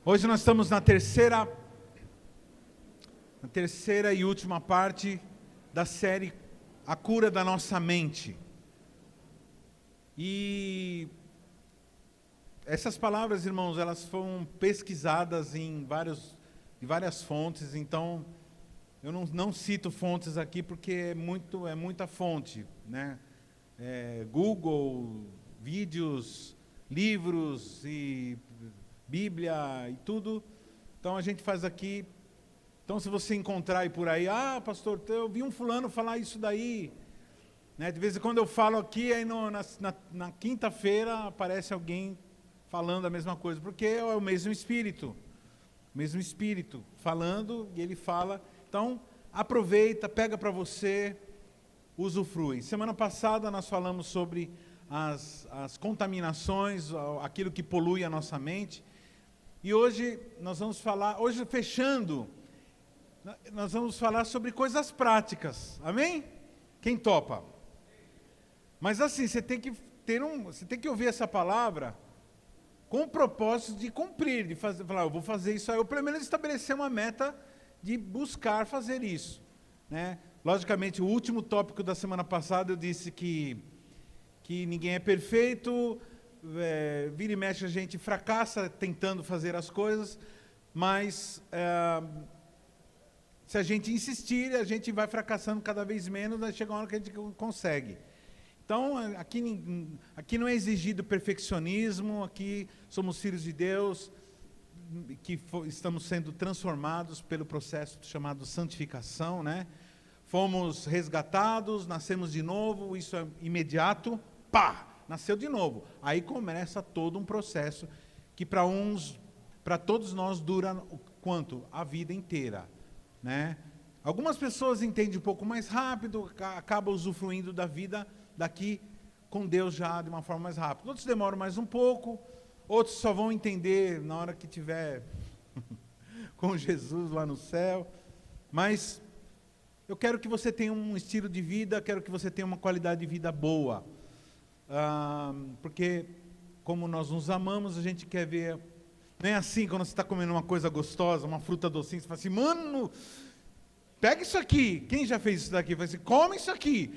Hoje nós estamos na terceira e última parte da série A Cura da Nossa Mente. E essas palavras, irmãos, elas foram pesquisadas em várias fontes, então eu não cito fontes aqui porque é muita fonte, né? Google, vídeos, livros e Bíblia e tudo. Então a gente faz aqui. Então se você encontrar aí por aí, pastor, eu vi um fulano falar isso daí, né? De vez em quando eu falo aqui, aí na quinta-feira aparece alguém falando a mesma coisa, porque é o mesmo Espírito falando, e ele fala. Então aproveita, pega para você, usufrui. Semana passada nós falamos sobre as contaminações, aquilo que polui a nossa mente. E hoje nós vamos falar, fechando, nós vamos falar sobre coisas práticas. Amém? Quem topa? Mas assim, você tem que ouvir essa palavra com o propósito de cumprir, de falar, eu vou fazer isso aí, ou pelo menos estabelecer uma meta de buscar fazer isso, né? Logicamente, o último tópico da semana passada eu disse que ninguém é perfeito, vira e mexe a gente fracassa tentando fazer as coisas, mas se a gente insistir, a gente vai fracassando cada vez menos, vai chegar uma hora que a gente consegue. Então, aqui não é exigido perfeccionismo, aqui somos filhos de Deus, que estamos sendo transformados pelo processo chamado santificação, né? Fomos resgatados, nascemos de novo, isso é imediato, nasceu de novo. Aí começa todo um processo que para todos nós dura quanto? A vida inteira, né? Algumas pessoas entendem um pouco mais rápido, acabam usufruindo da vida daqui com Deus já de uma forma mais rápida. Outros demoram mais um pouco, outros só vão entender na hora que tiver com Jesus lá no céu. Mas eu quero que você tenha um estilo de vida, quero que você tenha uma qualidade de vida boa. Porque como nós nos amamos, a gente quer ver. Não é assim quando você está comendo uma coisa gostosa, uma fruta docinha, você fala assim, mano, pega isso aqui. Quem já fez isso daqui? Fala assim, come isso aqui,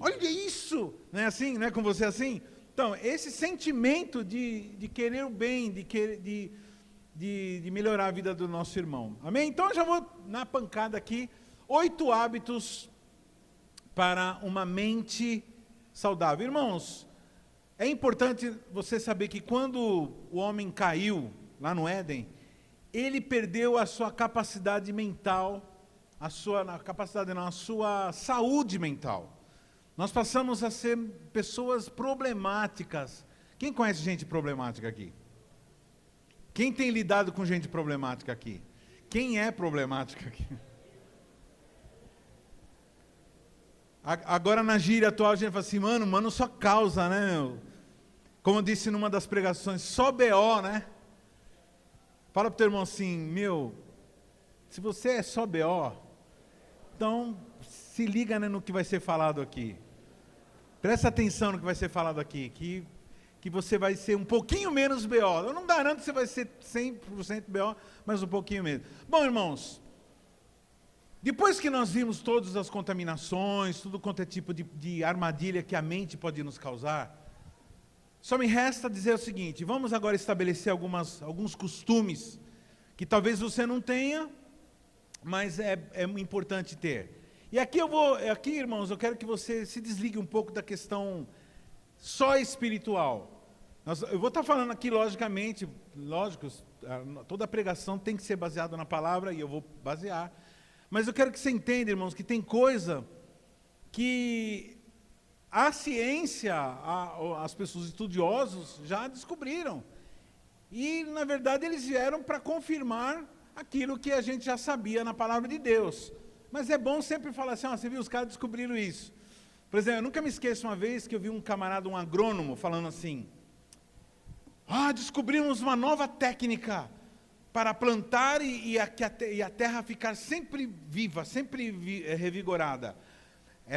olha isso. Não é assim? Não é com você assim? Então, esse sentimento de querer o bem, de melhorar a vida do nosso irmão. Amém? Então eu já vou na pancada aqui. 8 hábitos para uma mente saudável. Irmãos, é importante você saber que quando o homem caiu lá no Éden, ele perdeu a sua capacidade mental, a sua saúde mental. Nós passamos a ser pessoas problemáticas. Quem conhece gente problemática aqui? Quem tem lidado com gente problemática aqui? Quem é problemática aqui? Agora na gíria atual a gente fala assim, mano só causa, né, meu? Como eu disse numa das pregações, só BO, né? Fala pro teu irmão assim, meu, se você é só BO, então se liga, né, no que vai ser falado aqui. Presta atenção no que vai ser falado aqui, que você vai ser um pouquinho menos BO. Eu não garanto que você vai ser 100% BO, mas um pouquinho menos. Bom, irmãos, depois que nós vimos todas as contaminações, tudo quanto é tipo de armadilha que a mente pode nos causar, só me resta dizer o seguinte, vamos agora estabelecer alguns costumes que talvez você não tenha, mas é importante ter. E aqui irmãos, eu quero que você se desligue um pouco da questão só espiritual. Eu vou estar falando aqui, lógico, toda a pregação tem que ser baseada na palavra, e eu vou basear. Mas eu quero que você entenda, irmãos, que tem coisa que a ciência, as pessoas estudiosos já descobriram. E, na verdade, eles vieram para confirmar aquilo que a gente já sabia na palavra de Deus. Mas é bom sempre falar assim, você viu, os caras descobriram isso. Por exemplo, eu nunca me esqueço uma vez que eu vi um camarada, um agrônomo, falando assim, descobrimos uma nova técnica para plantar e a terra ficar sempre viva, sempre revigorada.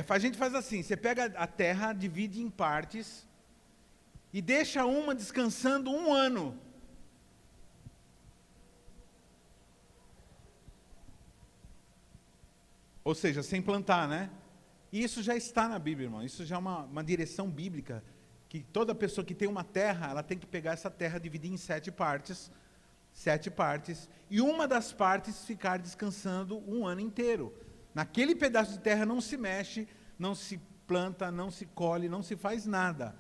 A gente faz assim, você pega a terra, divide em partes e deixa uma descansando 1 ano. Ou seja, sem plantar, né? E isso já está na Bíblia, irmão. Isso já é uma direção bíblica. Que toda pessoa que tem uma terra, ela tem que pegar essa terra, dividir em 7 partes. 7 partes. E uma das partes ficar descansando um ano inteiro. Naquele pedaço de terra não se mexe, não se planta, não se colhe, não se faz nada.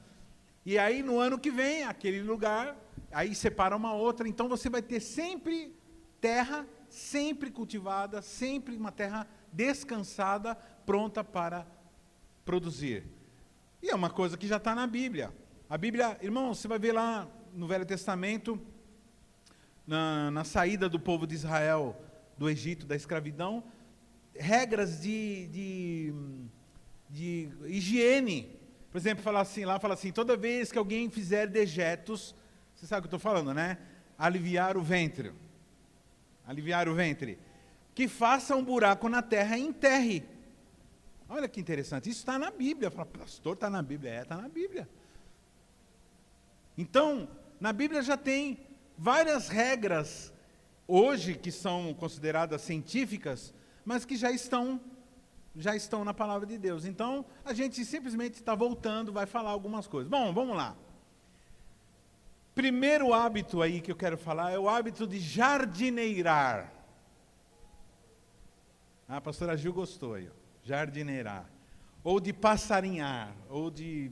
E aí no ano que vem, aquele lugar, aí separa uma outra. Então você vai ter sempre terra, sempre cultivada, sempre uma terra descansada, pronta para produzir. E é uma coisa que já está na Bíblia. A Bíblia, irmão, você vai ver lá no Velho Testamento, na saída do povo de Israel do Egito, da escravidão, regras de higiene. Por exemplo, fala assim, toda vez que alguém fizer dejetos, você sabe o que eu estou falando, né? Aliviar o ventre. Que faça um buraco na terra e enterre. Olha que interessante, isso está na Bíblia. Fala, pastor, está na Bíblia? Está na Bíblia. Então, na Bíblia já tem várias regras, hoje, que são consideradas científicas, mas que já estão na palavra de Deus. Então, a gente simplesmente está voltando, vai falar algumas coisas. Bom, vamos lá. Primeiro hábito aí que eu quero falar é o hábito de jardineirar. A pastora Gil gostou aí, ó. Jardineirar, ou de passarinhar, ou de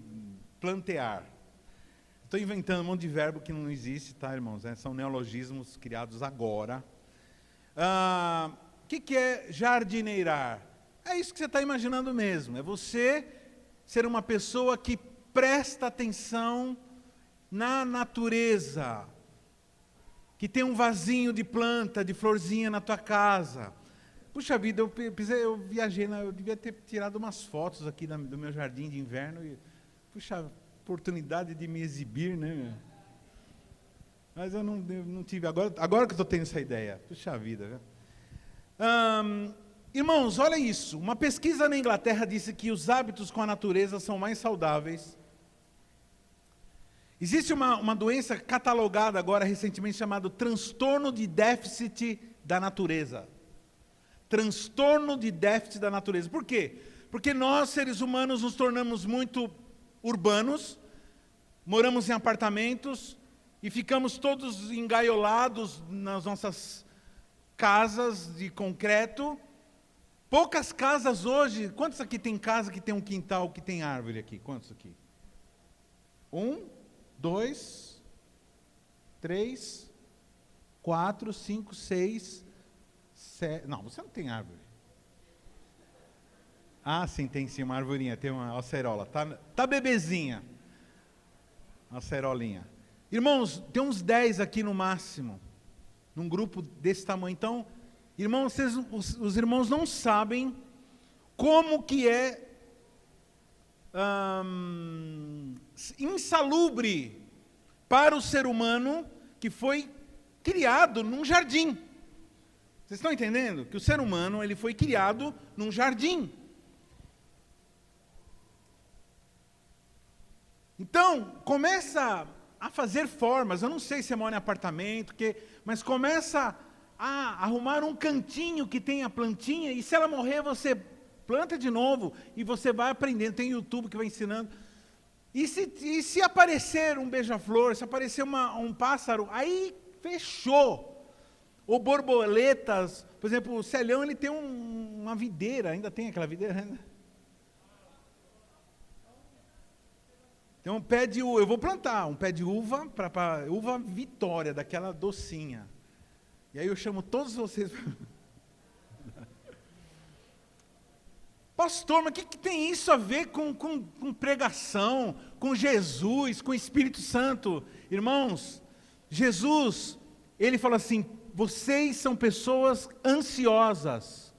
plantear. Estou inventando um monte de verbo que não existe, tá, irmãos? São neologismos criados agora. O que é jardineirar? É isso que você está imaginando mesmo. É você ser uma pessoa que presta atenção na natureza, que tem um vasinho de planta, de florzinha na tua casa. Puxa vida, eu viajei, eu devia ter tirado umas fotos aqui do meu jardim de inverno. E, puxa, oportunidade de me exibir, né? Mas eu não tive, agora que eu estou tendo essa ideia. Puxa vida, né? Irmãos, olha isso. Uma pesquisa na Inglaterra disse que os hábitos com a natureza são mais saudáveis. Existe uma doença catalogada agora recentemente chamada transtorno de déficit da natureza. Transtorno de déficit da natureza. Por quê? Porque nós, seres humanos, nos tornamos muito urbanos, moramos em apartamentos e ficamos todos engaiolados nas nossas casas de concreto. Poucas casas hoje. Quantos aqui tem casa que tem um quintal, que tem árvore aqui? Quantos aqui? 1, 2, 3, 4, 5, 6... Não, você não tem árvore. Ah, sim, tem sim, uma arvorinha, tem uma acerola. Tá bebezinha. Uma acerolinha. Irmãos, tem uns 10 aqui no máximo, num grupo desse tamanho. Então, irmãos, os irmãos não sabem como que é insalubre para o ser humano que foi criado num jardim. Vocês estão entendendo? Que o ser humano ele foi criado num jardim. Então, começa a fazer formas. Eu não sei se você mora em apartamento, mas começa a arrumar um cantinho que tenha plantinha, e se ela morrer, você planta de novo, e você vai aprendendo. Tem YouTube que vai ensinando. E se aparecer um beija-flor, se aparecer um pássaro, aí fechou. Ou borboletas, por exemplo, o Celhão, ele tem uma videira, ainda tem aquela videira? Né? Tem um pé de uva, eu vou plantar um pé de uva, para uva Vitória, daquela docinha. E aí eu chamo todos vocês. Pastor, mas o que tem isso a ver com pregação, com Jesus, com o Espírito Santo? Irmãos, Jesus, ele fala assim, vocês são pessoas ansiosas,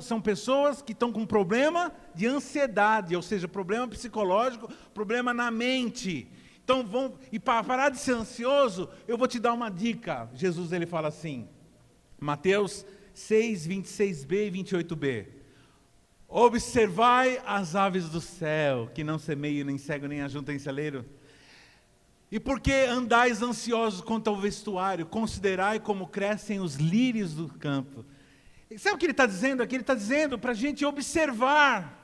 são pessoas que estão com problema de ansiedade, ou seja, problema psicológico, problema na mente. Então, e para parar de ser ansioso, eu vou te dar uma dica. Jesus, ele fala assim, Mateus 6, 26b e 28b. Observai as aves do céu, que não semeiam, nem cegam, nem ajuntam em celeiro. E por que andais ansiosos quanto ao vestuário? Considerai como crescem os lírios do campo. Sabe o que ele está dizendo aqui? Ele está dizendo para a gente observar.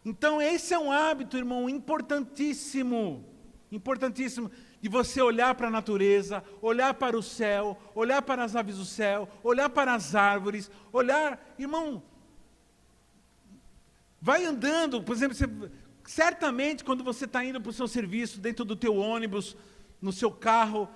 Então esse é um hábito, irmão, importantíssimo, importantíssimo, de você olhar para a natureza, olhar para o céu, olhar para as aves do céu, olhar para as árvores, olhar, irmão, vai andando, por exemplo, certamente quando você está indo para o seu serviço, dentro do teu ônibus, no seu carro,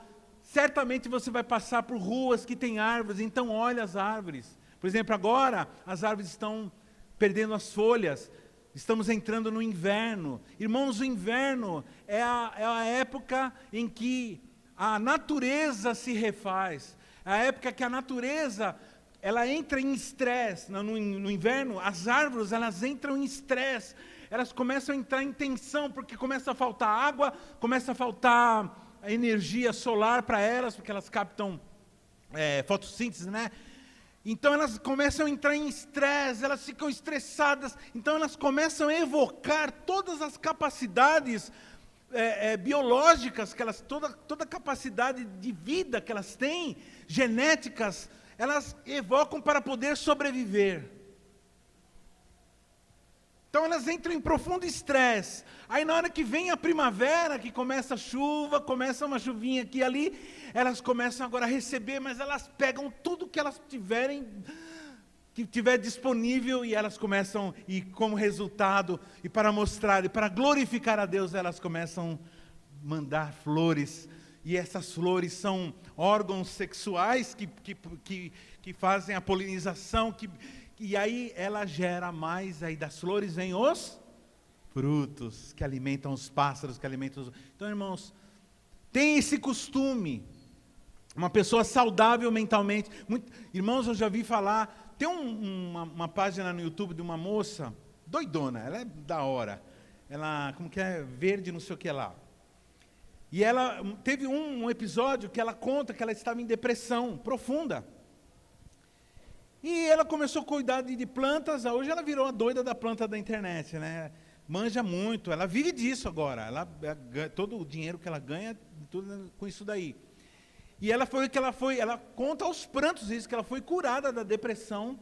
certamente você vai passar por ruas que tem árvores, então olha as árvores. Por exemplo, agora as árvores estão perdendo as folhas, estamos entrando no inverno. Irmãos, o inverno é a época em que a natureza se refaz. É a época que a natureza, ela entra em estresse. No inverno, as árvores, elas entram em estresse. Elas começam a entrar em tensão, porque começa a faltar água, começa a faltar energia solar para elas, porque elas captam fotossíntese, né? Então elas começam a entrar em estresse, elas ficam estressadas, então elas começam a evocar todas as capacidades biológicas, que elas, toda a capacidade de vida que elas têm, genéticas, elas evocam para poder sobreviver. Então elas entram em profundo estresse. Aí na hora que vem a primavera, que começa a chuva, começa uma chuvinha aqui e ali, elas começam agora a receber, mas elas pegam tudo que elas que tiver disponível, e elas começam, e como resultado, e para mostrar, e para glorificar a Deus, elas começam a mandar flores. E essas flores são órgãos sexuais que fazem a polinização, e aí ela gera mais, aí das flores vem os frutos, que alimentam os pássaros, que alimentam os... Então, irmãos, tem esse costume, uma pessoa saudável mentalmente. Irmãos, eu já vi falar, tem uma página no YouTube de uma moça, doidona, ela é da hora, ela, como que é, verde não sei o que lá. E ela, teve um episódio que ela conta que ela estava em depressão profunda. E ela começou a cuidar de plantas, hoje ela virou a doida da planta da internet, né? Manja muito, ela vive disso agora, todo o dinheiro que ela ganha, tudo com isso daí. E ela conta aos prantos isso, que ela foi curada da depressão,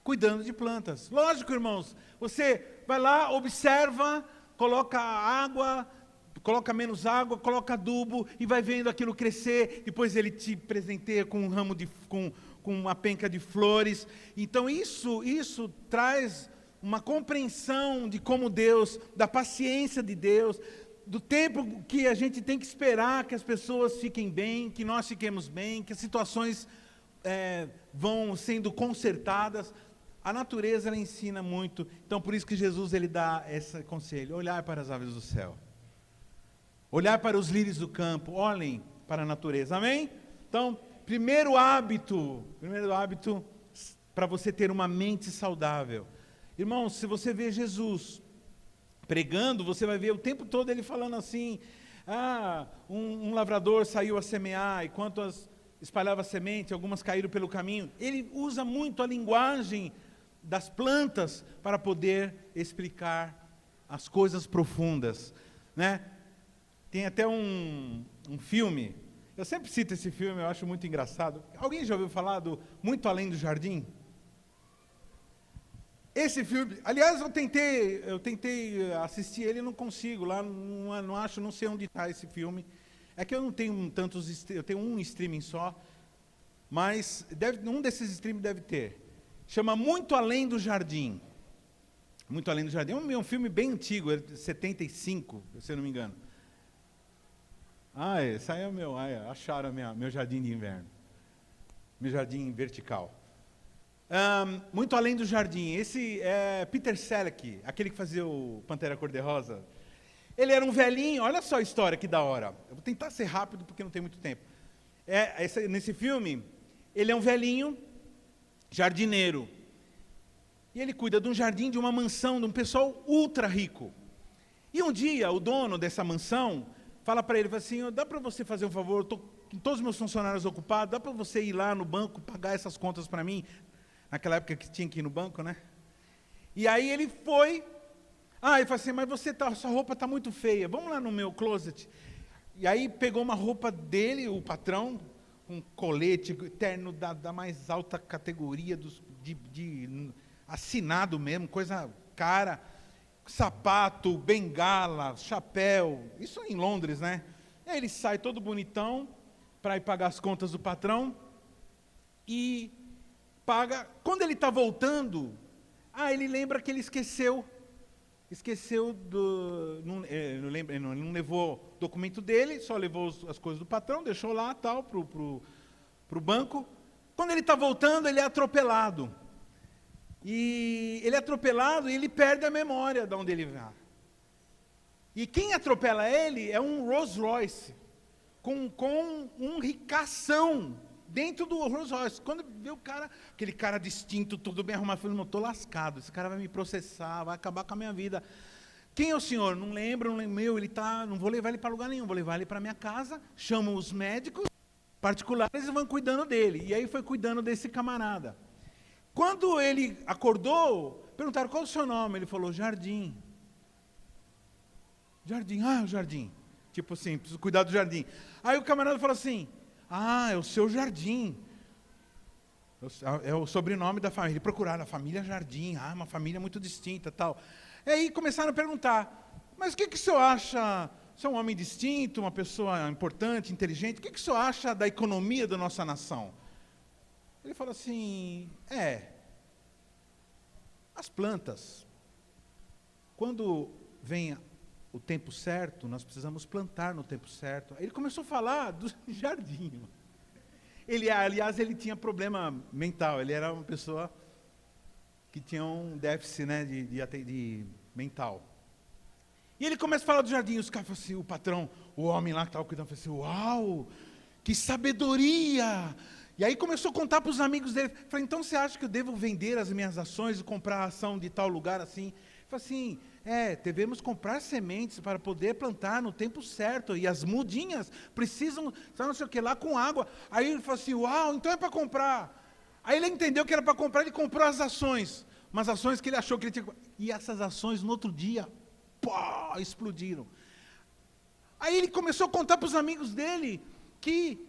cuidando de plantas. Lógico, irmãos, você vai lá, observa, coloca água, coloca menos água, coloca adubo, e vai vendo aquilo crescer, depois ele te presenteia com um ramo com uma penca de flores. Então isso traz uma compreensão de como Deus, da paciência de Deus, do tempo que a gente tem que esperar que as pessoas fiquem bem, que nós fiquemos bem, que as situações vão sendo consertadas. A natureza, ela ensina muito. Então por isso que Jesus, ele dá esse conselho: olhar para as aves do céu, olhar para os lírios do campo, olhem para a natureza, amém? Então, primeiro hábito para você ter uma mente saudável. Irmãos, se você vê Jesus pregando, você vai ver o tempo todo ele falando assim, um lavrador saiu a semear, e quanto espalhava semente, algumas caíram pelo caminho. Ele usa muito a linguagem das plantas para poder explicar as coisas profundas, né? Tem até um filme, eu sempre cito esse filme, eu acho muito engraçado. Alguém já ouviu falar do Muito Além do Jardim? Esse filme, aliás, eu tentei assistir ele e não consigo, lá não acho, não sei onde está esse filme. É que eu não tenho tantos, eu tenho um streaming só, mas um desses streaming deve ter. Chama Muito Além do Jardim. Muito Além do Jardim. É um filme bem antigo, é de 75, se eu não me engano. Esse aí é acharam meu jardim de inverno. Meu jardim vertical. Muito Além do Jardim. Esse é Peter Selleck, aquele que fazia o Pantera Cor-de-Rosa. Ele era um velhinho, olha só a história, que da hora. Eu vou tentar ser rápido porque não tem muito tempo. Nesse filme, ele é um velhinho jardineiro. E ele cuida de um jardim, de uma mansão, de um pessoal ultra rico. E um dia, o dono dessa mansão fala para ele, fala assim: dá para você fazer um favor, estou com todos os meus funcionários ocupados, dá para você ir lá no banco, pagar essas contas para mim? Naquela época que tinha que ir no banco, né? E aí ele foi, ele falou assim: mas sua roupa está muito feia, vamos lá no meu closet. E aí pegou uma roupa dele, o patrão, com colete, terno da mais alta categoria, assinado mesmo, coisa cara, sapato, bengala, chapéu, isso em Londres, né? Aí ele sai todo bonitão para ir pagar as contas do patrão e paga. Quando ele está voltando, ele lembra que ele esqueceu ele não levou o documento dele, só levou as coisas do patrão, deixou lá, tal, pro banco. Quando ele está voltando, ele é atropelado. E ele é atropelado e ele perde a memória de onde ele vai. E quem atropela ele é um Rolls Royce, com um ricação dentro do Rolls Royce. Quando vê o cara, aquele cara distinto, tudo bem arrumado, eu falei, não, estou lascado, esse cara vai me processar, vai acabar com a minha vida. Quem é o senhor? Não lembro, não vou levar ele para lugar nenhum, vou levar ele para minha casa, chamo os médicos particulares e vão cuidando dele. E aí foi cuidando desse camarada. Quando ele acordou, perguntaram, qual é o seu nome? Ele falou, Jardim. Jardim, Jardim. Tipo assim, preciso cuidar do Jardim. Aí o camarada falou assim, é o seu Jardim. É o sobrenome da família. Procuraram a família Jardim, uma família muito distinta, tal. E aí começaram a perguntar, mas o que o senhor acha? Você é um homem distinto, uma pessoa importante, inteligente, o que o senhor acha da economia da nossa nação? Ele falou assim, as plantas, quando vem o tempo certo, nós precisamos plantar no tempo certo. Aí ele começou a falar do jardim. Aliás, ele tinha problema mental, ele era uma pessoa que tinha um déficit, né, de mental. E ele começa a falar do jardim, os caras falam assim, o patrão, o homem lá que estava cuidando, falou assim, uau, que sabedoria! E aí começou a contar para os amigos dele, falei, então você acha que eu devo vender as minhas ações e comprar a ação de tal lugar assim? Ele falou assim, devemos comprar sementes para poder plantar no tempo certo, e as mudinhas precisam, não sei o que lá, com água. Aí ele falou assim, uau, então é para comprar. Aí ele entendeu que era para comprar, ele comprou as ações, umas ações que ele achou que ele tinha. E essas ações no outro dia, explodiram. Aí ele começou a contar para os amigos dele que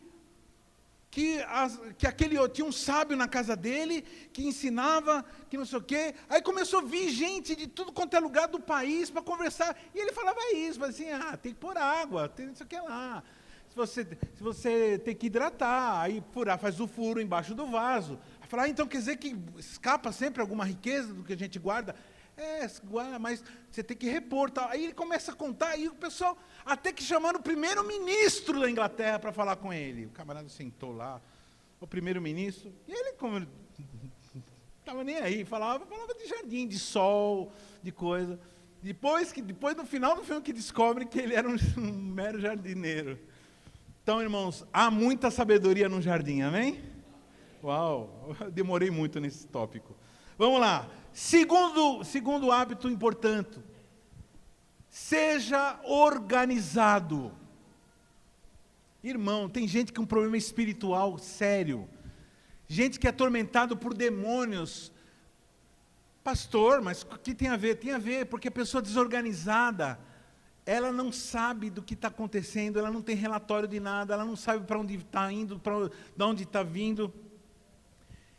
tinha um sábio na casa dele, que ensinava, que não sei o quê. Aí começou a vir gente de tudo quanto é lugar do país para conversar. E ele falava isso, assim, tem que pôr água, tem não sei o que lá. Se você tem que hidratar, aí faz o furo embaixo do vaso. Aí fala, então quer dizer que escapa sempre alguma riqueza do que a gente guarda? Guarda, mas você tem que repor. Tal. Aí ele começa a contar, e o pessoal, até que chamando o primeiro-ministro da Inglaterra para falar com ele. O camarada sentou lá, o primeiro-ministro, e ele, como não estava nem aí, falava de jardim, de sol, de coisa. Depois no final do filme, que descobre que ele era um mero jardineiro. Então, irmãos, há muita sabedoria no jardim, amém? Uau, demorei muito nesse tópico. Vamos lá. Segundo hábito importante, seja organizado. Irmão, tem gente com um problema espiritual sério, gente que é atormentado por demônios. Pastor, mas o que tem a ver? Tem a ver, porque a pessoa desorganizada, ela não sabe do que está acontecendo, ela não tem relatório de nada, ela não sabe para onde está indo, de onde está vindo.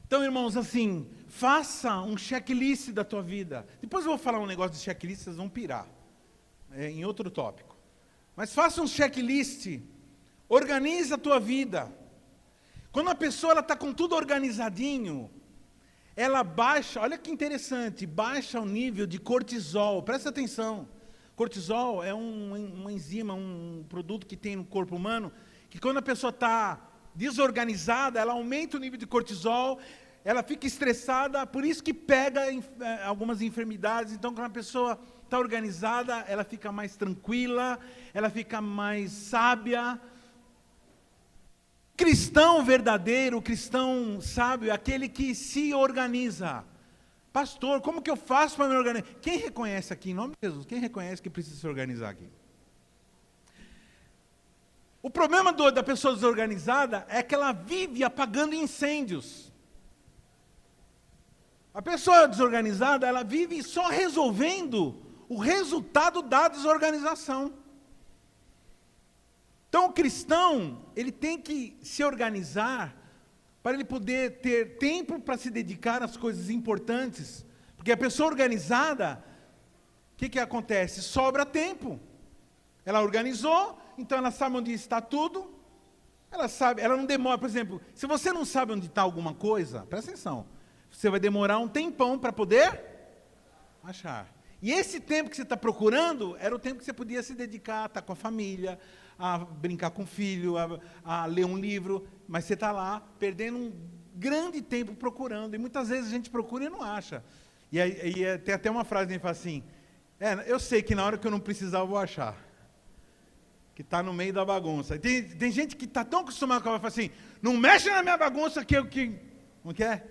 Então, irmãos, assim, faça um checklist da tua vida. Depois eu vou falar um negócio de checklist, vocês vão pirar, em outro tópico. Mas faça um checklist, organize a tua vida. Quando a pessoa está com tudo organizadinho, ela baixa, olha que interessante, baixa o nível de cortisol, presta atenção. Cortisol é uma enzima, um produto que tem no corpo humano, que quando a pessoa está desorganizada, ela aumenta o nível de cortisol, ela fica estressada, por isso que pega algumas enfermidades. Então, quando a pessoa está organizada, ela fica mais tranquila, ela fica mais sábia. Cristão verdadeiro, cristão sábio, é aquele que se organiza. Pastor, como que eu faço para me organizar? Quem reconhece aqui, em nome de Jesus, quem reconhece que precisa se organizar aqui? O problema da pessoa desorganizada é que ela vive apagando incêndios. A pessoa desorganizada, ela vive só resolvendo o resultado da desorganização. Então o cristão, ele tem que se organizar para ele poder ter tempo para se dedicar às coisas importantes. Porque a pessoa organizada, o que acontece? Sobra tempo. Ela organizou, então ela sabe onde está tudo. Ela sabe, ela não demora. Por exemplo, se você não sabe onde está alguma coisa, presta atenção, você vai demorar um tempão para poder achar. E esse tempo que você está procurando, era o tempo que você podia se dedicar, estar com a família, a brincar com o filho, a ler um livro, mas você está lá, perdendo um grande tempo procurando, e muitas vezes a gente procura e não acha. E aí tem até uma frase que fala assim, eu sei que na hora que eu não precisar eu vou achar, que está no meio da bagunça. Tem gente que está tão acostumada com ela, fala assim, não mexe na minha bagunça como que é?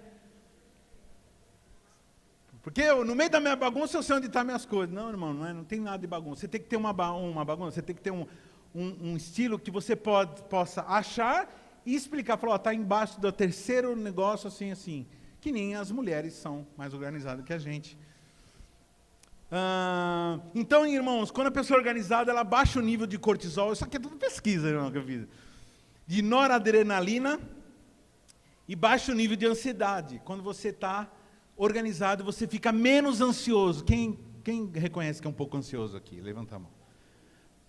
Porque no meio da minha bagunça eu sei onde estão minhas coisas. Não, irmão, não tem nada de bagunça. Você tem que ter uma bagunça, você tem que ter um estilo que você possa achar e explicar. Falar, está embaixo do terceiro negócio, assim. Que nem as mulheres são mais organizadas que a gente. Então, irmãos, quando a pessoa é organizada, ela baixa o nível de cortisol. Isso aqui é tudo pesquisa, irmão, que eu fiz. De noradrenalina e baixa o nível de ansiedade. Quando você está organizado, você fica menos ansioso. Quem reconhece que é um pouco ansioso aqui? Levanta a mão.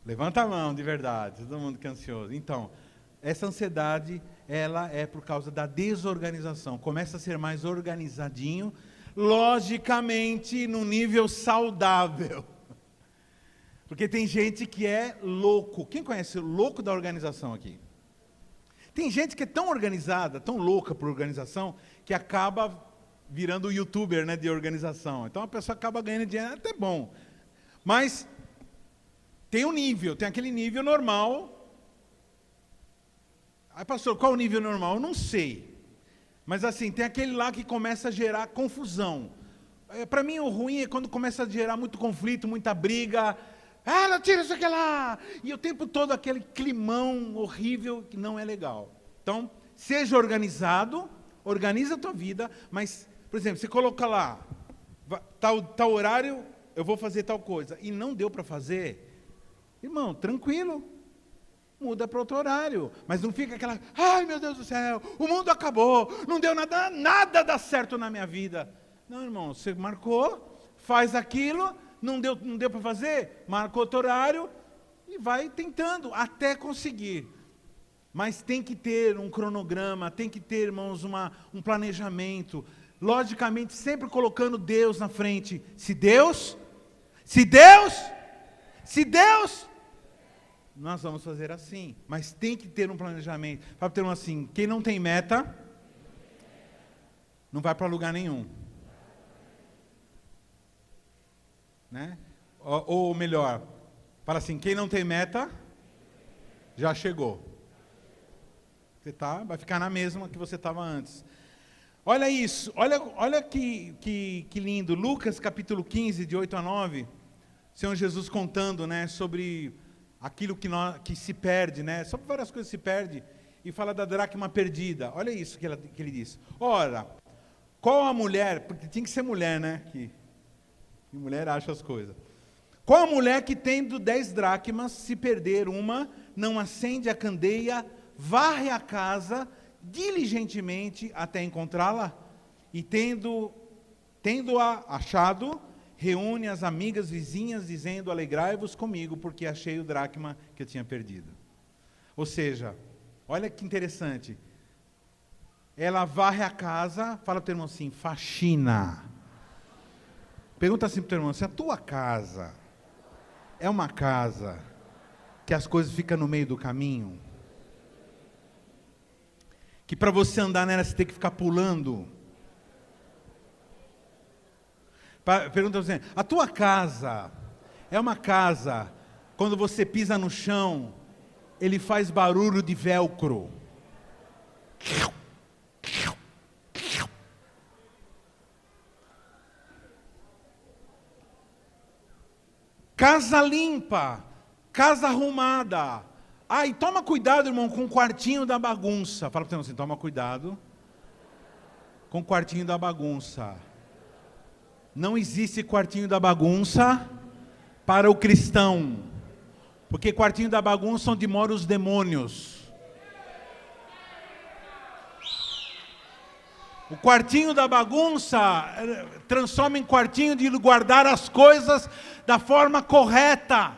Levanta a mão, de verdade. Todo mundo que é ansioso. Então, essa ansiedade, ela é por causa da desorganização. Começa a ser mais organizadinho, logicamente, no nível saudável. Porque tem gente que é louco. Quem conhece o louco da organização aqui? Tem gente que é tão organizada, tão louca por organização, que acaba virando youtuber, né, de organização. Então a pessoa acaba ganhando dinheiro, até bom. Mas tem um nível, tem aquele nível normal. Aí, pastor, qual o nível normal? Eu não sei. Mas assim, tem aquele lá que começa a gerar confusão. Para mim o ruim é quando começa a gerar muito conflito, muita briga. Ela tira isso aqui lá. E o tempo todo aquele climão horrível que não é legal. Então, seja organizado, organiza a tua vida, mas por exemplo, você coloca lá, tal horário, eu vou fazer tal coisa, e não deu para fazer, irmão, tranquilo, muda para outro horário, mas não fica aquela, ai meu Deus do céu, o mundo acabou, não deu nada dá certo na minha vida. Não, irmão, você marcou, faz aquilo, não deu para fazer, marca outro horário, e vai tentando, até conseguir. Mas tem que ter um cronograma, tem que ter, irmãos, um planejamento, logicamente, sempre colocando Deus na frente. Se Deus, nós vamos fazer assim. Mas tem que ter um planejamento. Para ter assim, quem não tem meta, não vai para lugar nenhum. Né? Ou melhor, fala assim, quem não tem meta, já chegou. Você vai ficar na mesma que você estava antes. Olha isso, olha que lindo, Lucas capítulo 15, de 8 a 9, Senhor Jesus contando, né, sobre aquilo que se perde, né, sobre várias coisas que se perde, e fala da dracma perdida. Olha isso que ele diz. Ora, qual a mulher, porque tem que ser mulher, né, que mulher acha as coisas. Qual a mulher que tendo 10 dracmas, se perder uma, não acende a candeia, varre a casa diligentemente até encontrá-la, e tendo-a achado, reúne as amigas vizinhas, dizendo, alegrai-vos comigo, porque achei o dracma que eu tinha perdido. Ou seja, olha que interessante, ela varre a casa, fala para o teu irmão assim, faxina. Pergunta assim para o teu irmão, se a tua casa é uma casa que as coisas ficam no meio do caminho, que para você andar nela você tem que ficar pulando. Pergunta assim, a tua casa é uma casa, quando você pisa no chão, ele faz barulho de velcro. Casa limpa, casa arrumada. E toma cuidado, irmão, com o quartinho da bagunça. Fala para você assim, toma cuidado com o quartinho da bagunça. Não existe quartinho da bagunça para o cristão. Porque quartinho da bagunça é onde moram os demônios. O quartinho da bagunça transforma em quartinho de guardar as coisas da forma correta.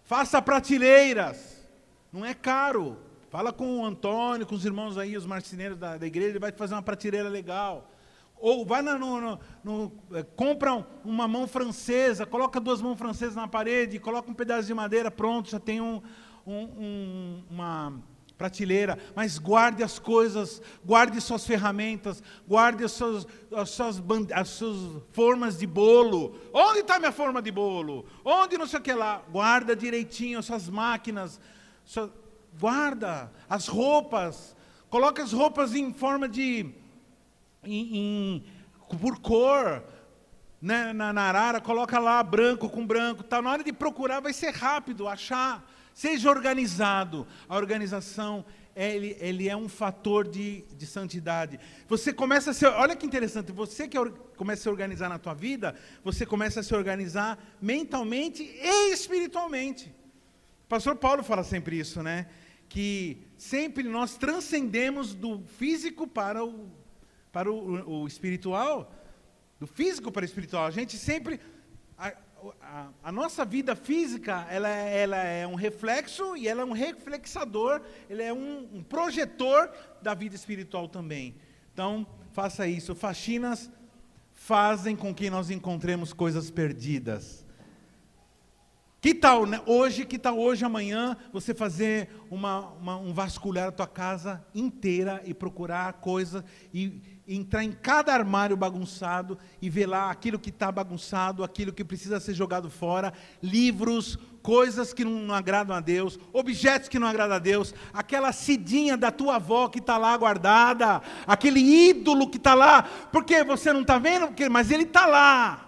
Faça prateleiras. Não é caro. Fala com o Antônio, com os irmãos aí, os marceneiros da igreja, ele vai te fazer uma prateleira legal. Ou vai compra uma mão francesa, coloca 2 mãos francesas na parede, coloca um pedaço de madeira, pronto, já tem uma prateleira. Mas guarde as coisas, guarde suas ferramentas, guarde as suas formas de bolo. Onde está minha forma de bolo? Onde não sei o que lá? Guarda direitinho as suas máquinas, guarda as roupas, coloca as roupas em forma de... por cor, né? na arara, coloca lá branco com branco, tá? Na hora de procurar vai ser rápido, achar. Seja organizado. A organização, ele é um fator de santidade. Você começa a se... Olha que interessante, você que começa a se organizar na tua vida, você começa a se organizar mentalmente e espiritualmente. O pastor Paulo fala sempre isso, né? Que sempre nós transcendemos do físico para o espiritual, do físico para o espiritual. A gente sempre... A nossa vida física, ela é um reflexo e ela é um reflexador, ela é um projetor da vida espiritual também. Então, faça isso. Faxinas fazem com que nós encontremos coisas perdidas. Que tal, né? Que tal hoje, amanhã, você fazer um vasculhar a tua casa inteira e procurar coisa e entrar em cada armário bagunçado e ver lá aquilo que está bagunçado, aquilo que precisa ser jogado fora, livros, coisas que não agradam a Deus, objetos que não agradam a Deus, aquela cidinha da tua avó que está lá guardada, aquele ídolo que está lá, porque você não está vendo, mas ele está lá.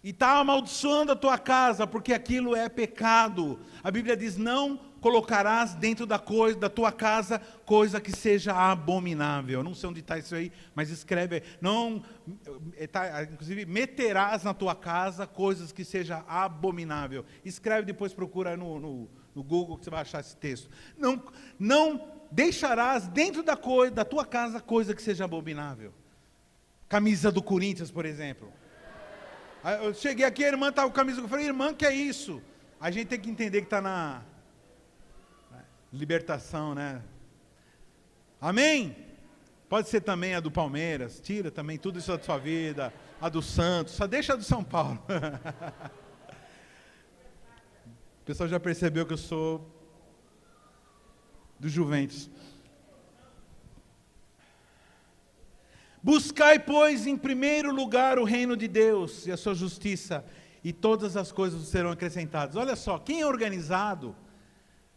E está amaldiçoando a tua casa, porque aquilo é pecado. A Bíblia diz, não colocarás dentro da tua casa coisa que seja abominável. Eu não sei onde está isso aí, mas escreve, inclusive, meterás na tua casa coisas que seja abominável. Escreve, depois procura no Google que você vai achar esse texto. Não deixarás dentro da tua casa coisa que seja abominável. Camisa do Corinthians, por exemplo. Eu cheguei aqui, a irmã estava com a camisa, eu falei, irmã, que é isso? A gente tem que entender que está na libertação, né? Amém? Pode ser também a do Palmeiras, tira também tudo isso da sua vida, a do Santos, só deixa a do São Paulo. O pessoal já percebeu que eu sou do Juventus. Buscai, pois, em primeiro lugar o reino de Deus e a sua justiça, e todas as coisas serão acrescentadas. Olha só, quem é organizado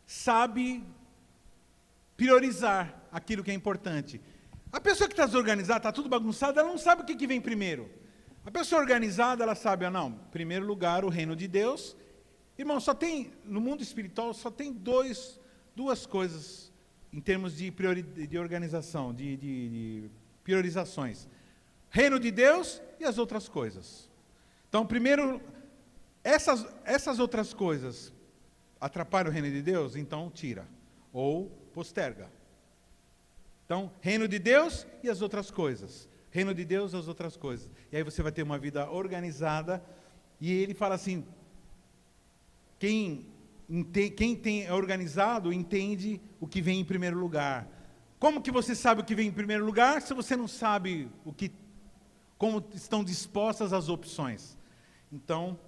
sabe priorizar aquilo que é importante. A pessoa que está desorganizada, está tudo bagunçado, ela não sabe o que vem primeiro. A pessoa organizada, ela sabe, em primeiro lugar o reino de Deus. Irmão, no mundo espiritual, só tem duas coisas em termos de organização, de priorizações. Reino de Deus e as outras coisas. Então, primeiro, essas outras coisas atrapalham o reino de Deus, então tira. Ou posterga. Então, reino de Deus e as outras coisas. Reino de Deus e as outras coisas. E aí você vai ter uma vida organizada. E ele fala assim, quem é organizado entende o que vem em primeiro lugar. Como que você sabe o que vem em primeiro lugar se você não sabe como estão dispostas as opções? Então,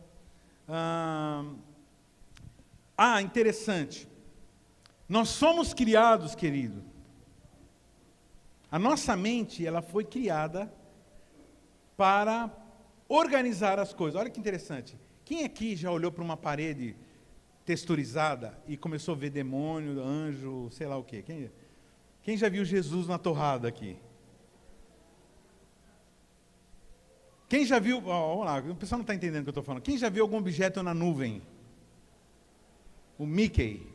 interessante. Nós somos criados, querido. A nossa mente, ela foi criada para organizar as coisas. Olha que interessante. Quem aqui já olhou para uma parede texturizada e começou a ver demônio, anjo, sei lá o quê? Quem já viu Jesus na torrada aqui? Quem já viu... vamos lá, o pessoal não está entendendo o que eu estou falando. Quem já viu algum objeto na nuvem? O Mickey.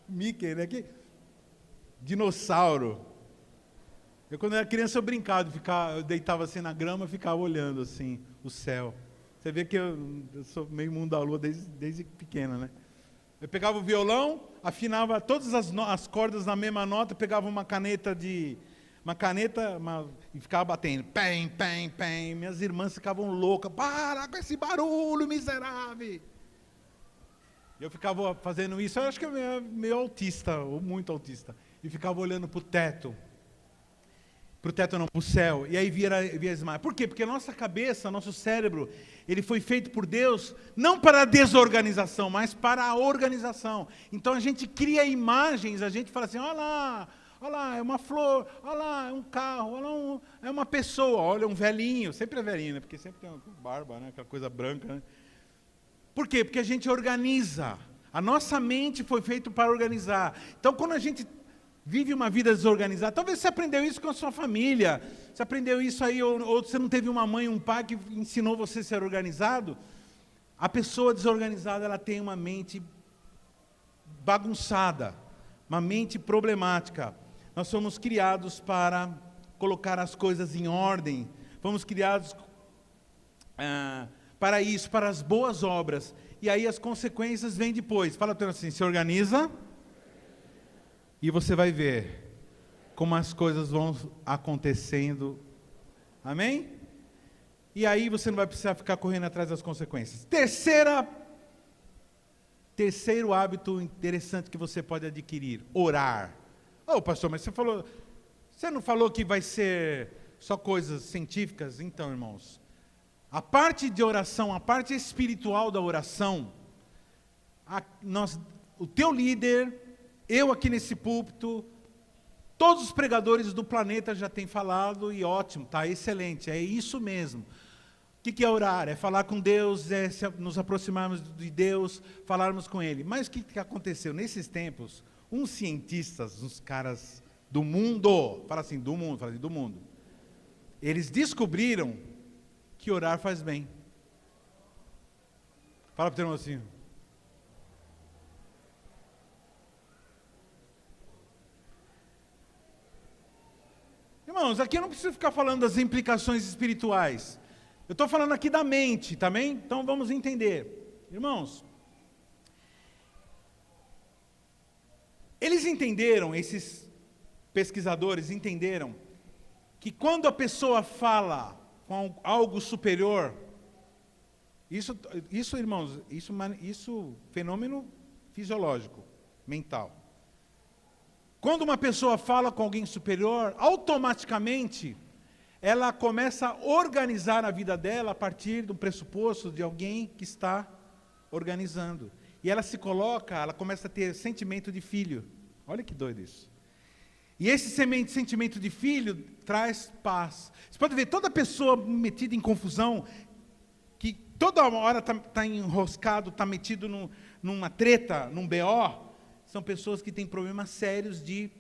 Mickey, né? Dinossauro. Eu, quando era criança, eu brincava, eu deitava assim na grama e ficava olhando assim o céu. Você vê que eu sou meio mundo da lua desde pequena, né? Eu pegava o violão, afinava todas as cordas na mesma nota, pegava uma caneta e ficava batendo. Pem, pem, pem. Minhas irmãs ficavam loucas. Para com esse barulho, miserável. Eu ficava fazendo isso, eu acho que eu meio autista, ou muito autista. E ficava olhando para o teto. Para o teto não, para o céu, e aí via as imagens. Por quê? Porque a nossa cabeça, nosso cérebro, ele foi feito por Deus, não para a desorganização, mas para a organização. Então a gente cria imagens, a gente fala assim, olha lá, é uma flor, olha lá, é um carro, olha lá, é uma pessoa, olha, um velhinho, sempre é velhinho, né? Porque sempre tem uma barba, né? Aquela coisa branca, né? Por quê? Porque a gente organiza. A nossa mente foi feita para organizar. Então quando a gente vive uma vida desorganizada. Talvez você aprendeu isso com a sua família. Você aprendeu isso aí, ou você não teve uma mãe, um pai que ensinou você a ser organizado. A pessoa desorganizada, ela tem uma mente bagunçada, uma mente problemática. Nós somos criados para colocar as coisas em ordem. Fomos criados para isso, para as boas obras. E aí as consequências vêm depois. Fala para assim, se organiza. E você vai ver como as coisas vão acontecendo. Amém? E aí você não vai precisar ficar correndo atrás das consequências. Terceiro hábito interessante que você pode adquirir: orar. Oh, pastor, mas você não falou que vai ser só coisas científicas? Então, irmãos, a parte de oração, a parte espiritual da oração, o teu líder, eu aqui nesse púlpito, todos os pregadores do planeta já têm falado, e ótimo, está excelente, é isso mesmo. O que é orar? É falar com Deus, é nos aproximarmos de Deus, falarmos com Ele. Mas o que aconteceu? Nesses tempos, uns cientistas, uns caras do mundo, fala assim, do mundo, eles descobriram que orar faz bem. Fala para o teu irmão assim. Irmãos, aqui eu não preciso ficar falando das implicações espirituais. Eu estou falando aqui da mente, também? Então vamos entender. Irmãos, eles entenderam, esses pesquisadores entenderam, que quando a pessoa fala com algo superior, isso irmãos, isso fenômeno fisiológico, mental. Quando uma pessoa fala com alguém superior, automaticamente ela começa a organizar a vida dela a partir do pressuposto de alguém que está organizando. E ela ela começa a ter sentimento de filho. Olha que doido isso. E esse sentimento de filho traz paz. Você pode ver toda pessoa metida em confusão, que toda hora está enroscado, está metido numa treta, num BO, são pessoas que têm problemas sérios de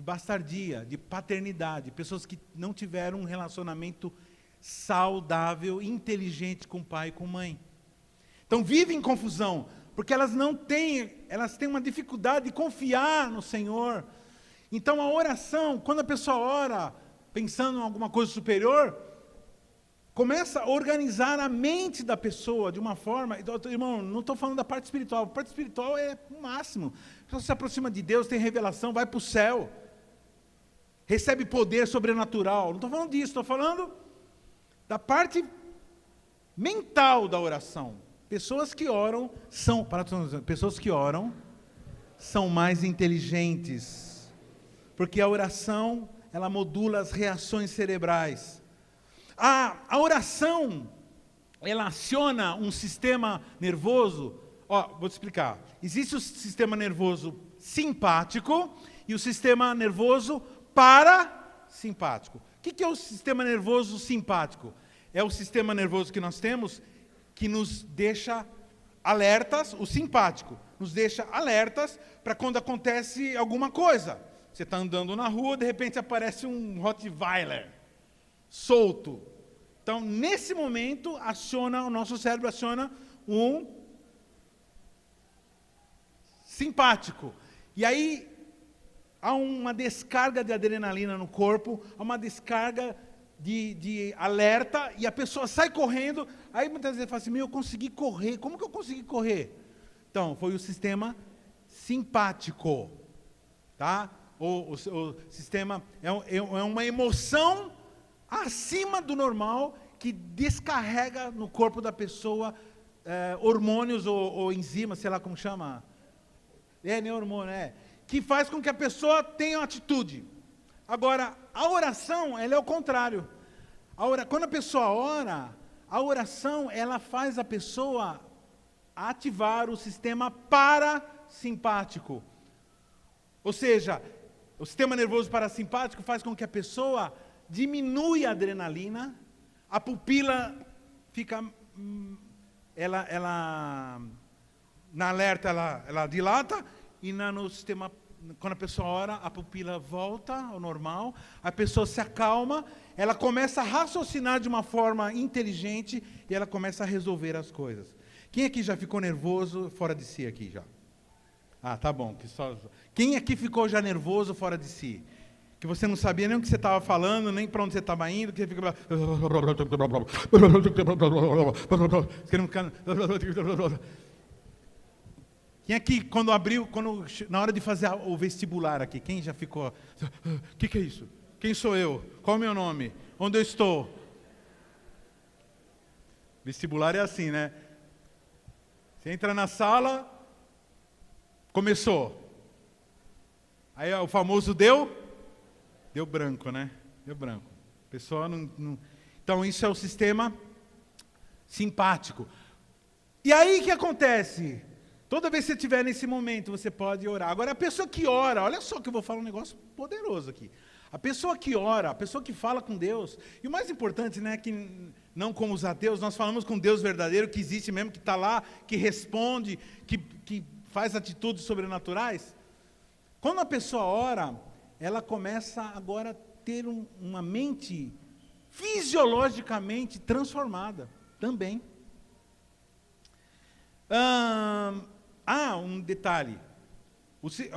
bastardia, de paternidade, pessoas que não tiveram um relacionamento saudável, inteligente com o pai e com a mãe. Então vivem em confusão, porque elas têm uma dificuldade de confiar no Senhor. Então a oração, quando a pessoa ora pensando em alguma coisa superior, começa a organizar a mente da pessoa de uma forma. Irmão, não estou falando da parte espiritual. A parte espiritual é o máximo. A pessoa se aproxima de Deus, tem revelação, vai para o céu, recebe poder sobrenatural. Não estou falando disso, estou falando da parte mental da oração. Pessoas que oram são mais inteligentes, porque a oração, ela modula as reações cerebrais. A oração, ela aciona um sistema nervoso. Vou te explicar. Existe o sistema nervoso simpático e o sistema nervoso parasimpático. O que é o sistema nervoso simpático? É o sistema nervoso que nós temos que nos deixa alertas, o simpático nos deixa alertas para quando acontece alguma coisa. Você está andando na rua, de repente aparece um Rottweiler solto. Então, nesse momento, o nosso cérebro aciona um simpático. E aí, há uma descarga de adrenalina no corpo, há uma descarga de alerta, e a pessoa sai correndo, aí muitas vezes fala assim, eu consegui correr, como que eu consegui correr? Então, foi o sistema simpático, tá? O sistema é uma emoção acima do normal, que descarrega no corpo da pessoa hormônios ou enzimas, sei lá como chama, nem hormônio, que faz com que a pessoa tenha uma atitude. Agora, a oração, ela é o contrário. Quando a pessoa ora, a oração, ela faz a pessoa ativar o sistema parasimpático. Ou seja, o sistema nervoso parasimpático faz com que a pessoa diminui a adrenalina, a pupila fica, na alerta ela dilata, e no sistema, quando a pessoa ora, a pupila volta ao normal, a pessoa se acalma, ela começa a raciocinar de uma forma inteligente, e ela começa a resolver as coisas. Quem aqui já ficou nervoso fora de si aqui já? Tá bom. Quem aqui ficou já nervoso fora de si? Que você não sabia nem o que você estava falando, nem para onde você estava indo, que você fica... Quem aqui, na hora de fazer o vestibular aqui, quem já ficou... O que é isso? Quem sou eu? Qual é o meu nome? Onde eu estou? Vestibular é assim, né? Você entra na sala, começou. Aí o famoso deu branco, né? Deu branco. A pessoa não... Então isso é o sistema simpático. E aí o que acontece? Toda vez que você estiver nesse momento, você pode orar. Agora, a pessoa que ora, olha só que eu vou falar um negócio poderoso aqui. A pessoa que ora, a pessoa que fala com Deus, e o mais importante, né, que não como os ateus, nós falamos com Deus verdadeiro, que existe mesmo, que está lá, que responde, que faz atitudes sobrenaturais. Quando a pessoa ora, ela começa agora a ter uma mente fisiologicamente transformada também. Um detalhe.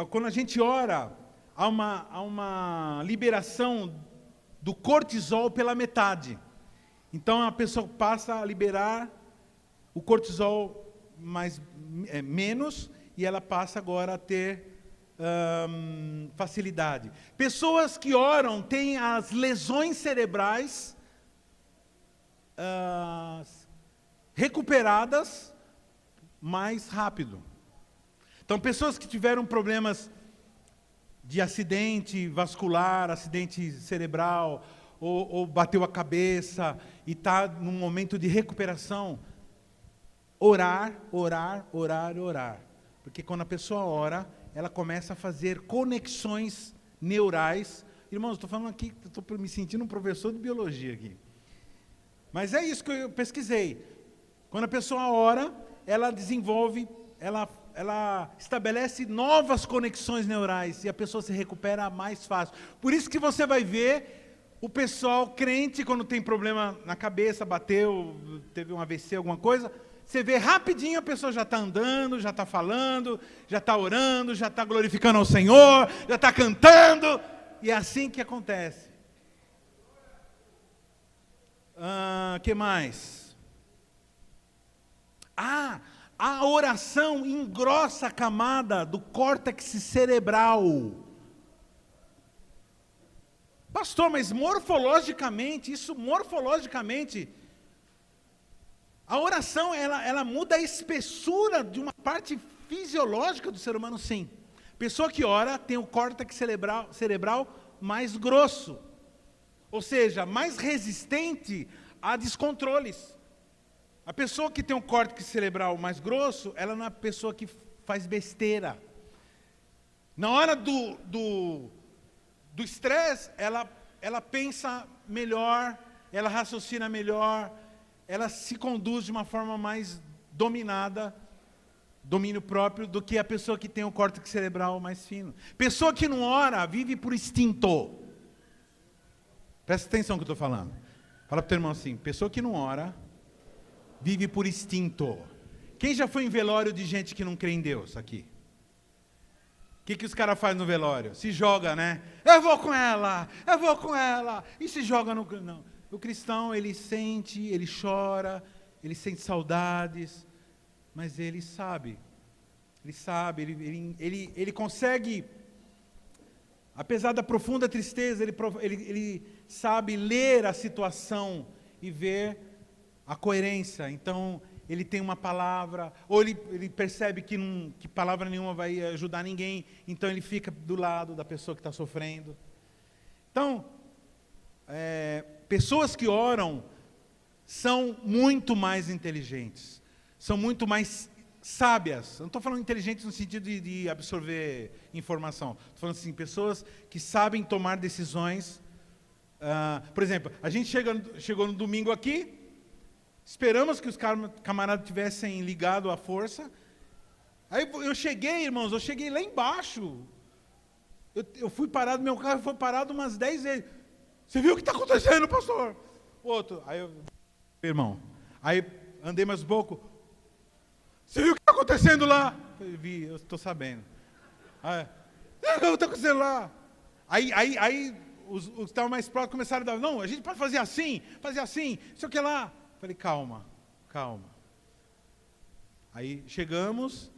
Quando a gente ora, há uma liberação do cortisol pela metade. Então a pessoa passa a liberar o cortisol menos, e ela passa agora a ter facilidade. Pessoas que oram têm as lesões cerebrais recuperadas mais rápido. Então, pessoas que tiveram problemas de acidente vascular, acidente cerebral, ou bateu a cabeça e está num momento de recuperação, orar. Porque quando a pessoa ora, ela começa a fazer conexões neurais. Irmãos, estou falando aqui, estou me sentindo um professor de biologia aqui. Mas é isso que eu pesquisei. Quando a pessoa ora, ela desenvolve, ela estabelece novas conexões neurais, e a pessoa se recupera mais fácil. Por isso que você vai ver o pessoal crente, quando tem problema na cabeça, bateu, teve um AVC, alguma coisa, você vê rapidinho a pessoa já está andando, já está falando, já está orando, já está glorificando ao Senhor, já está cantando, e é assim que acontece. Que mais? A oração engrossa a camada do córtex cerebral. Pastor, mas morfologicamente, a oração, ela muda a espessura de uma parte fisiológica do ser humano, sim. Pessoa que ora tem o córtex cerebral mais grosso, ou seja, mais resistente a descontroles. A pessoa que tem um córtex cerebral mais grosso, ela não é a pessoa que faz besteira. Na hora do estresse, ela pensa melhor, ela raciocina melhor, ela se conduz de uma forma mais dominada, domínio próprio, do que a pessoa que tem o córtex cerebral mais fino. Pessoa que não ora, vive por instinto. Presta atenção no que eu estou falando. Fala para o teu irmão assim, pessoa que não ora, vive por instinto. Quem já foi em velório de gente que não crê em Deus aqui? O que os caras fazem no velório? Se joga, né? Eu vou com ela, e se joga no... Não. O cristão, ele sente, ele chora, ele sente saudades, mas ele sabe, ele consegue, apesar da profunda tristeza, ele sabe ler a situação e ver a coerência. Então, ele tem uma palavra, ou ele percebe que palavra nenhuma vai ajudar ninguém, então ele fica do lado da pessoa que está sofrendo. Então, pessoas que oram são muito mais inteligentes, são muito mais sábias. Eu não estou falando inteligentes no sentido de absorver informação, estou falando assim, pessoas que sabem tomar decisões. Por exemplo, a gente chegou no domingo aqui, esperamos que os camaradas tivessem ligado a força. Aí eu cheguei, irmãos, lá embaixo. Eu fui parado, meu carro foi parado umas 10 vezes. Você viu o que está acontecendo, pastor? Outro. Aí irmão, aí andei mais um pouco. Você viu o que está acontecendo lá? Eu vi, eu estou sabendo. Aí, o que está acontecendo lá? Aí os que estavam mais próximos começaram a dar, não, a gente pode fazer assim, sei o que lá. Falei, calma. Aí chegamos,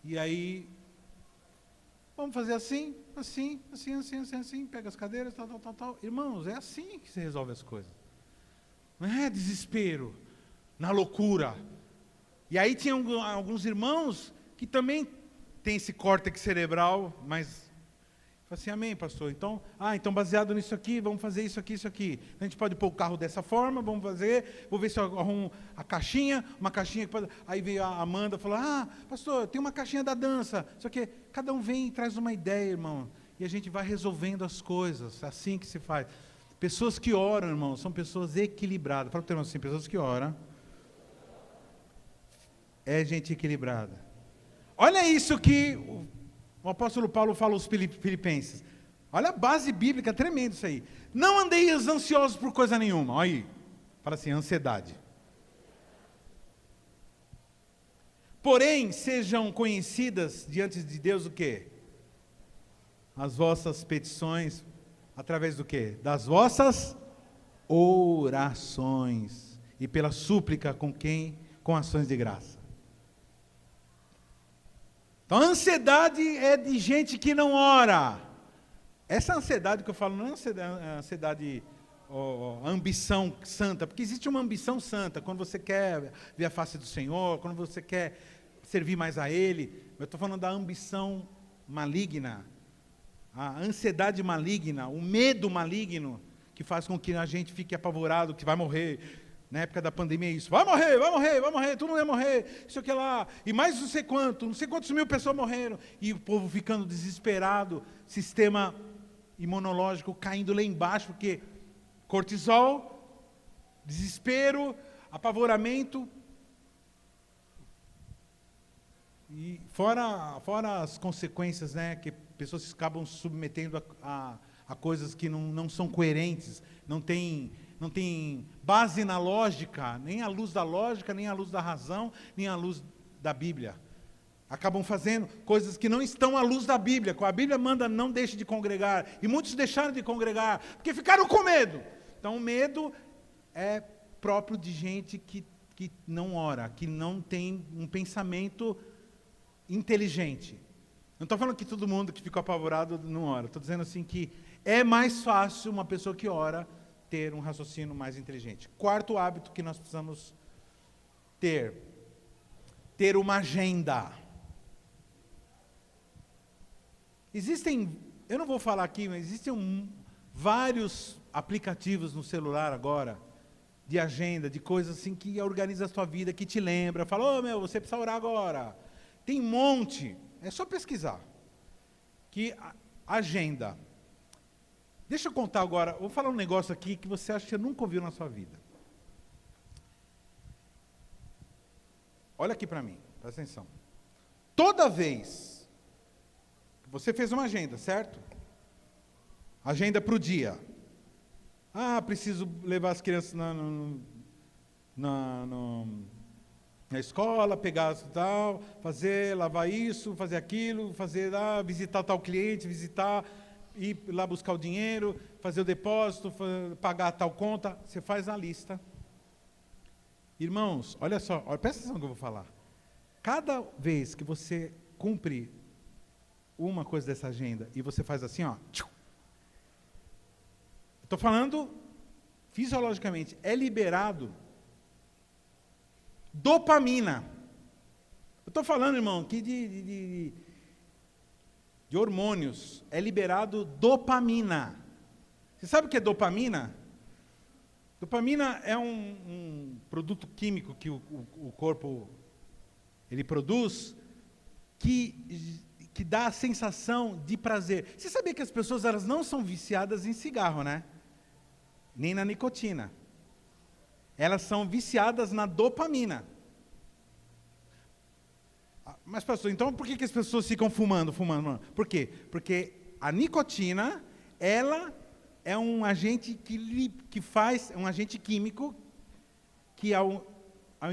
e aí, vamos fazer assim, pega as cadeiras, tal. Irmãos, é assim que se resolve as coisas. Não é desespero, na loucura. E aí tinha alguns irmãos que também têm esse córtex cerebral, mas... Assim, amém, pastor. Então baseado nisso aqui, vamos fazer isso aqui. A gente pode pôr o carro dessa forma, vamos fazer, vou ver se eu arrumo uma caixinha que pode... Aí veio a Amanda e falou, pastor, tem uma caixinha da dança. Só que cada um vem e traz uma ideia, irmão. E a gente vai resolvendo as coisas, é assim que se faz. Pessoas que oram, irmão, são pessoas equilibradas. Fala para o assim, pessoas que oram, é gente equilibrada. Olha isso que... O apóstolo Paulo fala aos filipenses. Olha a base bíblica, tremendo isso aí. Não andeis ansiosos por coisa nenhuma. Olha aí. Fala assim, ansiedade. Porém, sejam conhecidas diante de Deus o quê? As vossas petições, através do quê? Das vossas orações. E pela súplica com ações de graça. Então, a ansiedade é de gente que não ora. Essa ansiedade que eu falo não é ansiedade, ambição santa, porque existe uma ambição santa, quando você quer ver a face do Senhor, quando você quer servir mais a Ele. Eu estou falando da ambição maligna, a ansiedade maligna, o medo maligno, que faz com que a gente fique apavorado, que vai morrer. Na época da pandemia é isso, vai morrer, todo mundo vai morrer, isso aqui lá, e mais não sei quantos mil pessoas morreram, e o povo ficando desesperado, sistema imunológico caindo lá embaixo, porque cortisol, desespero, apavoramento, e fora as consequências, né, que pessoas acabam se submetendo a coisas que não são coerentes, não tem base na lógica, nem à luz da lógica, nem à luz da razão, nem à luz da Bíblia. Acabam fazendo coisas que não estão à luz da Bíblia. A Bíblia manda não deixe de congregar. E muitos deixaram de congregar, porque ficaram com medo. Então o medo é próprio de gente que não ora, que não tem um pensamento inteligente. Não estou falando que todo mundo que ficou apavorado não ora. Estou dizendo assim que é mais fácil uma pessoa que ora ter um raciocínio mais inteligente. Quarto hábito que nós precisamos ter uma agenda. Existem, eu não vou falar aqui, mas existem vários aplicativos no celular agora, de agenda, de coisas assim que organiza a sua vida, que te lembra, fala, você precisa orar agora. Tem um monte, é só pesquisar. Que agenda. Deixa eu contar agora, vou falar um negócio aqui que você acha que você nunca ouviu na sua vida. Olha aqui para mim, presta atenção. Toda vez que você fez uma agenda, certo? Agenda para o dia. Preciso levar as crianças Na escola, pegar tal, fazer, lavar isso, fazer aquilo, fazer lá, visitar tal cliente, ir lá buscar o dinheiro, fazer o depósito, pagar tal conta. Você faz a lista. Irmãos, olha só, presta atenção no que eu vou falar. Cada vez que você cumpre uma coisa dessa agenda e você faz assim, ó. Estou falando fisiologicamente, é liberado dopamina. Eu estou falando, irmão, aqui de hormônios. É liberado dopamina. Você sabe o que é dopamina? Dopamina é um produto químico que o corpo ele produz que dá a sensação de prazer. Você sabia que as pessoas elas não são viciadas em cigarro, né? Nem na nicotina. Elas são viciadas na dopamina. Mas, pastor, então por que as pessoas ficam fumando? Por quê? Porque a nicotina, ela é um agente um agente químico que ao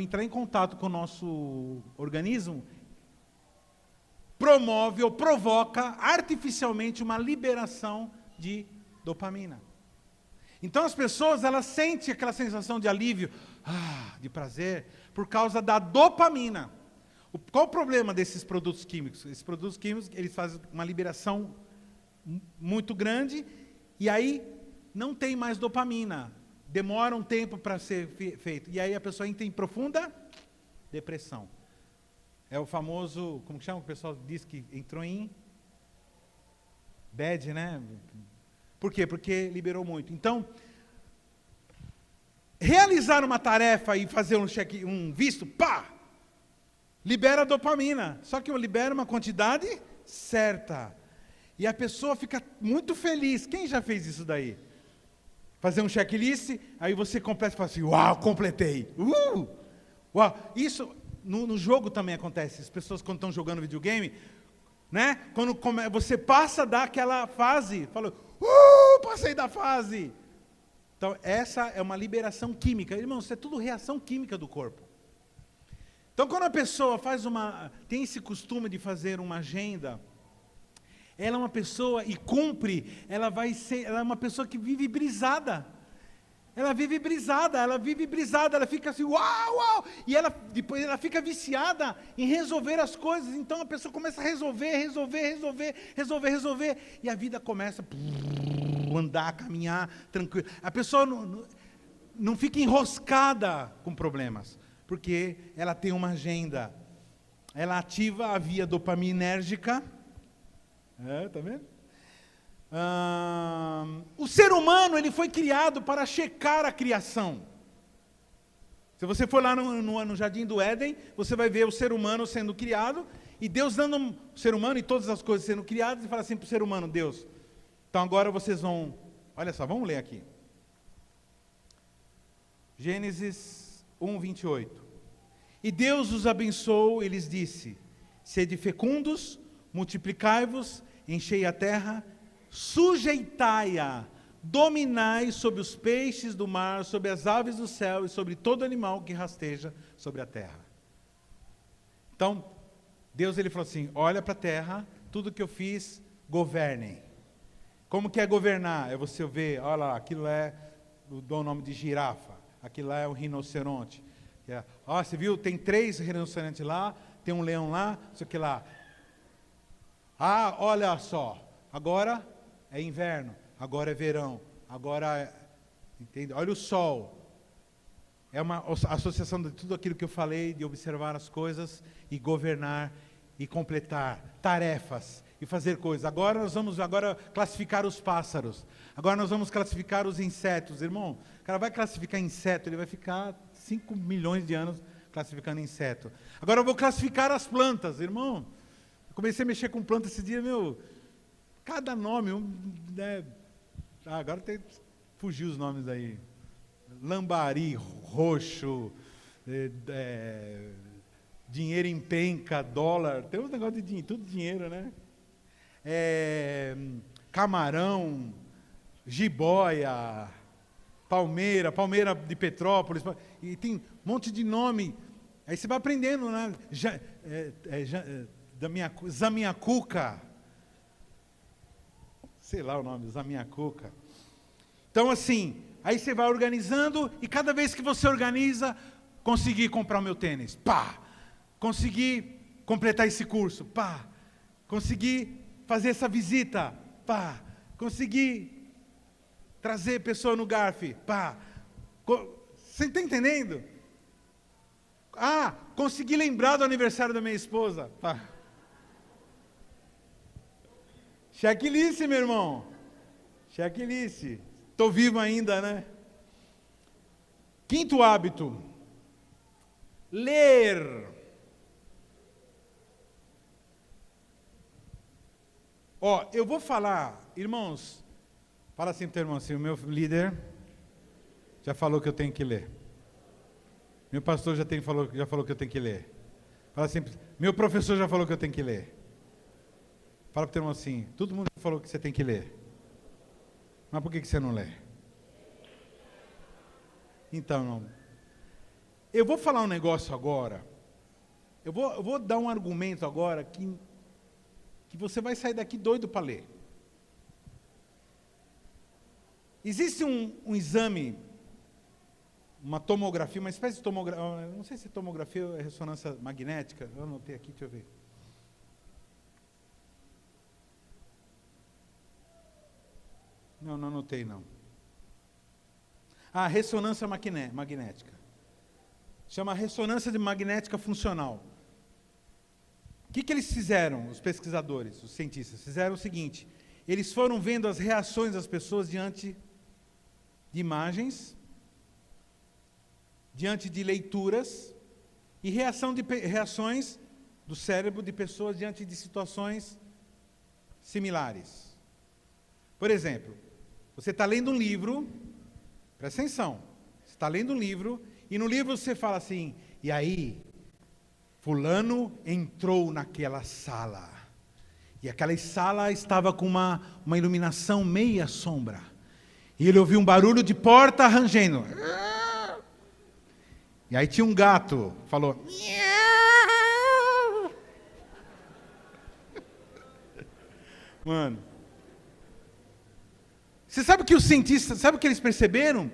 entrar em contato com o nosso organismo, promove ou provoca artificialmente uma liberação de dopamina. Então as pessoas, elas sentem aquela sensação de alívio, de prazer, por causa da dopamina. Qual o problema desses produtos químicos? Esses produtos químicos, eles fazem uma liberação muito grande, e aí não tem mais dopamina. Demora um tempo para ser feito. E aí a pessoa entra em profunda depressão. É o famoso, como que chama? O pessoal diz que entrou em bad, né? Por quê? Porque liberou muito. Então, realizar uma tarefa e fazer um visto, libera dopamina. Só que libera uma quantidade certa. E a pessoa fica muito feliz. Quem já fez isso daí? Fazer um checklist, aí você completa e fala assim, uau, completei. Uau. Isso no jogo também acontece. As pessoas quando estão jogando videogame, né? Quando você passa daquela fase, fala, passei da fase. Então, essa é uma liberação química. Irmãos, isso é tudo reação química do corpo. Então, quando a pessoa tem esse costume de fazer uma agenda, ela é uma pessoa e cumpre, ela é uma pessoa que vive brisada. Ela vive brisada, ela fica assim, uau, e depois ela fica viciada em resolver as coisas. Então a pessoa começa a resolver, e a vida começa a andar, caminhar, tranquilo. A pessoa não fica enroscada com problemas, porque ela tem uma agenda. Ela ativa a via dopaminérgica. Tá vendo? O ser humano ele foi criado para checar a criação. Se você for lá no Jardim do Éden, você vai ver o ser humano sendo criado, e Deus dando o ser humano e todas as coisas sendo criadas, e fala assim para o ser humano, Deus, então agora vocês vão, olha só, vamos ler aqui. Gênesis 1, 28. E Deus os abençoou e lhes disse, sede fecundos, multiplicai-vos, enchei a terra, sujeitai-a, dominai sobre os peixes do mar, sobre as aves do céu e sobre todo animal que rasteja sobre a terra. Então, Deus ele falou assim, olha para a terra, tudo que eu fiz, governem. Como que é governar? É você ver, olha lá, aquilo eu dou o nome de girafa, aquilo lá é um rinoceronte. Você viu, tem 3 rinocerontes lá, tem um leão lá, isso aqui lá. Olha só, agora é inverno, agora é verão, entende? Olha o sol. É uma associação de tudo aquilo que eu falei, de observar as coisas e governar e completar tarefas e fazer coisas. Agora nós vamos classificar os pássaros. Agora nós vamos classificar os insetos. Irmão, o cara vai classificar inseto, ele vai ficar 5 milhões de anos classificando inseto. Agora eu vou classificar as plantas, irmão. Eu comecei a mexer com plantas esse dia, cada nome, né? Agora fugiu os nomes aí. Lambari, roxo, dinheiro em penca, dólar, tem uns negócios de dinheiro, tudo dinheiro, né? Camarão, jiboia, palmeira de Petrópolis, e tem um monte de nome. Aí você vai aprendendo, né? Zamiacuca. Sei lá o nome, Zamiacuca. Então assim, aí você vai organizando e cada vez que você organiza, consegui comprar o meu tênis, pá! Consegui completar esse curso, pá! Consegui fazer essa visita, pá! Consegui trazer pessoa no GARF, pá! Você está entendendo? Ah, consegui lembrar do aniversário da minha esposa, pá! Checklist, meu irmão. Checklist. Estou vivo ainda, né? Quinto hábito. Ler. Ó, eu vou falar, irmãos, fala assim para o teu irmão assim, o meu líder já falou que eu tenho que ler. Meu pastor já falou que eu tenho que ler. Fala assim, meu professor já falou que eu tenho que ler. Fala para o teu irmão assim, todo mundo falou que você tem que ler. Mas por que você não lê? Então, irmão, eu vou falar um negócio agora. Eu vou dar um argumento agora que você vai sair daqui doido para ler. Existe um exame, uma tomografia, uma espécie de tomografia, não sei se tomografia ou ressonância magnética, eu anotei aqui, deixa eu ver. Não anotei não. Ressonância magnética. Chama ressonância magnética funcional. O que eles fizeram, os pesquisadores, os cientistas? Fizeram o seguinte, eles foram vendo as reações das pessoas diante de imagens, diante de leituras, e reações do cérebro de pessoas diante de situações similares. Por exemplo, você está lendo um livro, presta atenção, você está lendo um livro, e no livro você fala assim, e aí, fulano entrou naquela sala, e aquela sala estava com uma iluminação meia sombra, e ele ouviu um barulho de porta rangendo, e aí tinha um gato, falou, mano, você sabe que os cientistas, sabe o que eles perceberam?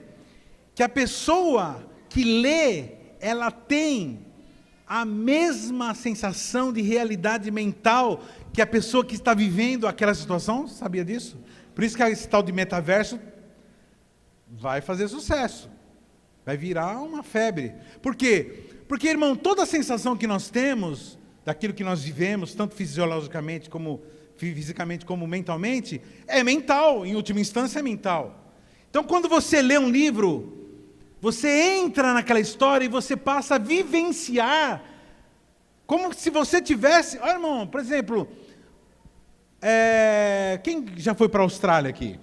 Que a pessoa que lê, ela tem a mesma sensação de realidade mental que a pessoa que está vivendo aquela situação. Sabia disso? Por isso que esse tal de metaverso vai fazer sucesso. Vai virar uma febre. Por quê? Porque, irmão, toda a sensação que nós temos, daquilo que nós vivemos, tanto fisiologicamente como fisicamente como mentalmente, é mental, em última instância é mental. Então quando você lê um livro, você entra naquela história e você passa a vivenciar, como se você tivesse, olha irmão, por exemplo, quem já foi para a Austrália aqui?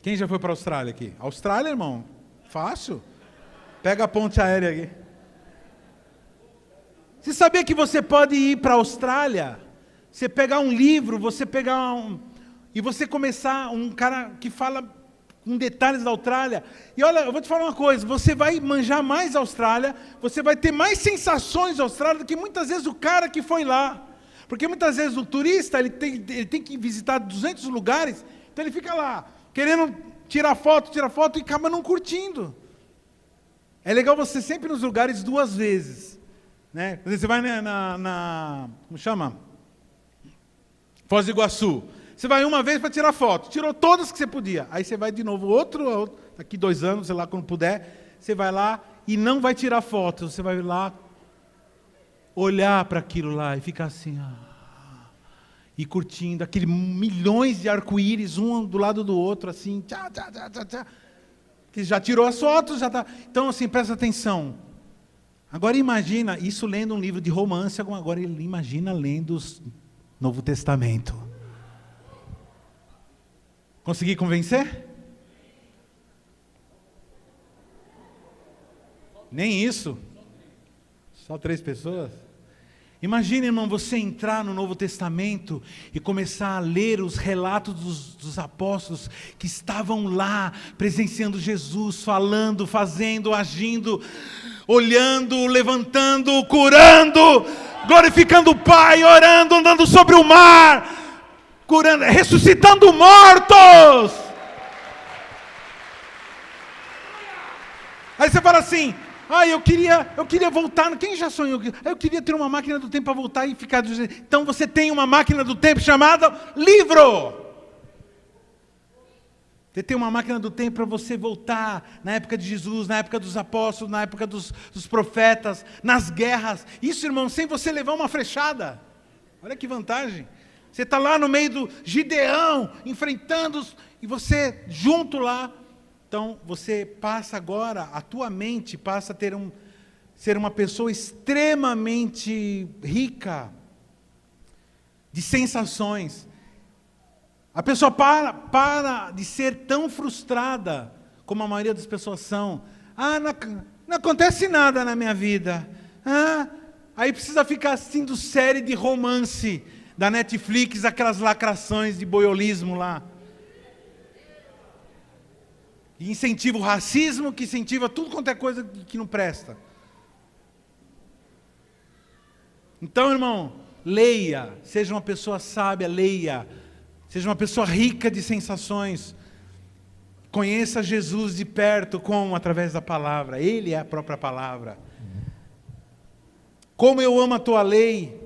Quem já foi para a Austrália aqui? Austrália, irmão, fácil, pega a ponte aérea aqui. Você sabia que você pode ir para a Austrália? Você pegar um livro, e você começar, um cara que fala com detalhes da Austrália, e olha, eu vou te falar uma coisa, você vai manjar mais a Austrália, você vai ter mais sensações da Austrália do que muitas vezes o cara que foi lá, porque muitas vezes o turista, ele tem que visitar 200 lugares, então ele fica lá, querendo tirar foto, e acaba não curtindo. É legal você sempre ir nos lugares 2 vezes, né? Você vai como chama? Foz do Iguaçu. Você vai uma vez para tirar foto. Tirou todas que você podia. Aí você vai de novo, daqui 2 anos, sei lá, quando puder, você vai lá e não vai tirar foto. Você vai lá olhar para aquilo lá e ficar assim, e curtindo aqueles milhões de arco-íris, um do lado do outro, assim, tchá, tchá, tchá, tchá, tchá. Que já tirou as fotos, já está. Então, assim, presta atenção. Agora imagina, isso lendo um livro de romance, agora ele imagina lendo Novo Testamento. Consegui convencer? Nem isso. Só 3 pessoas? Imagina, irmão, você entrar no Novo Testamento e começar a ler os relatos dos apóstolos que estavam lá, presenciando Jesus, falando, fazendo, agindo, olhando, levantando, curando, glorificando o Pai, orando, andando sobre o mar, curando, ressuscitando mortos. Aí você fala assim, eu queria voltar. Quem já sonhou? Eu queria ter uma máquina do tempo para voltar e ficar do jeito. Então você tem uma máquina do tempo chamada livro. Você tem uma máquina do tempo para você voltar na época de Jesus, na época dos apóstolos, na época dos profetas, nas guerras. Isso, irmão, sem você levar uma flechada. Olha que vantagem. Você está lá no meio do Gideão, enfrentando, e você junto lá. Então, você passa agora, a tua mente passa a ser uma pessoa extremamente rica de sensações. A pessoa para de ser tão frustrada como a maioria das pessoas são. Não acontece nada na minha vida. Aí precisa ficar assistindo série de romance da Netflix, aquelas lacrações de boiolismo lá. Que incentiva o racismo, que incentiva tudo quanto é coisa que não presta. Então, irmão, leia, seja uma pessoa sábia, leia. Seja uma pessoa rica de sensações. Conheça Jesus de perto, como? Através da palavra. Ele é a própria palavra. Como eu amo a tua lei.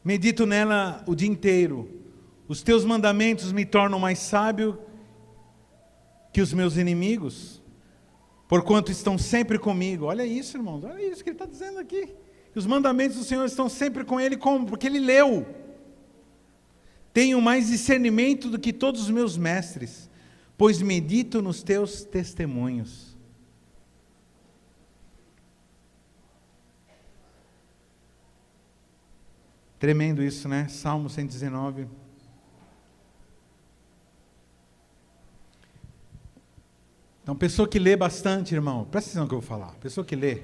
Medito nela o dia inteiro. Os teus mandamentos me tornam mais sábio que os meus inimigos, porquanto estão sempre comigo. Olha isso, irmãos, olha isso que ele está dizendo aqui. Os mandamentos do Senhor estão sempre com ele, como? Porque ele leu. Tenho mais discernimento do que todos os meus mestres, pois medito nos teus testemunhos. Tremendo isso, né? Salmo 119. Então, pessoa que lê bastante, irmão, presta atenção no que eu vou falar. Pessoa que lê,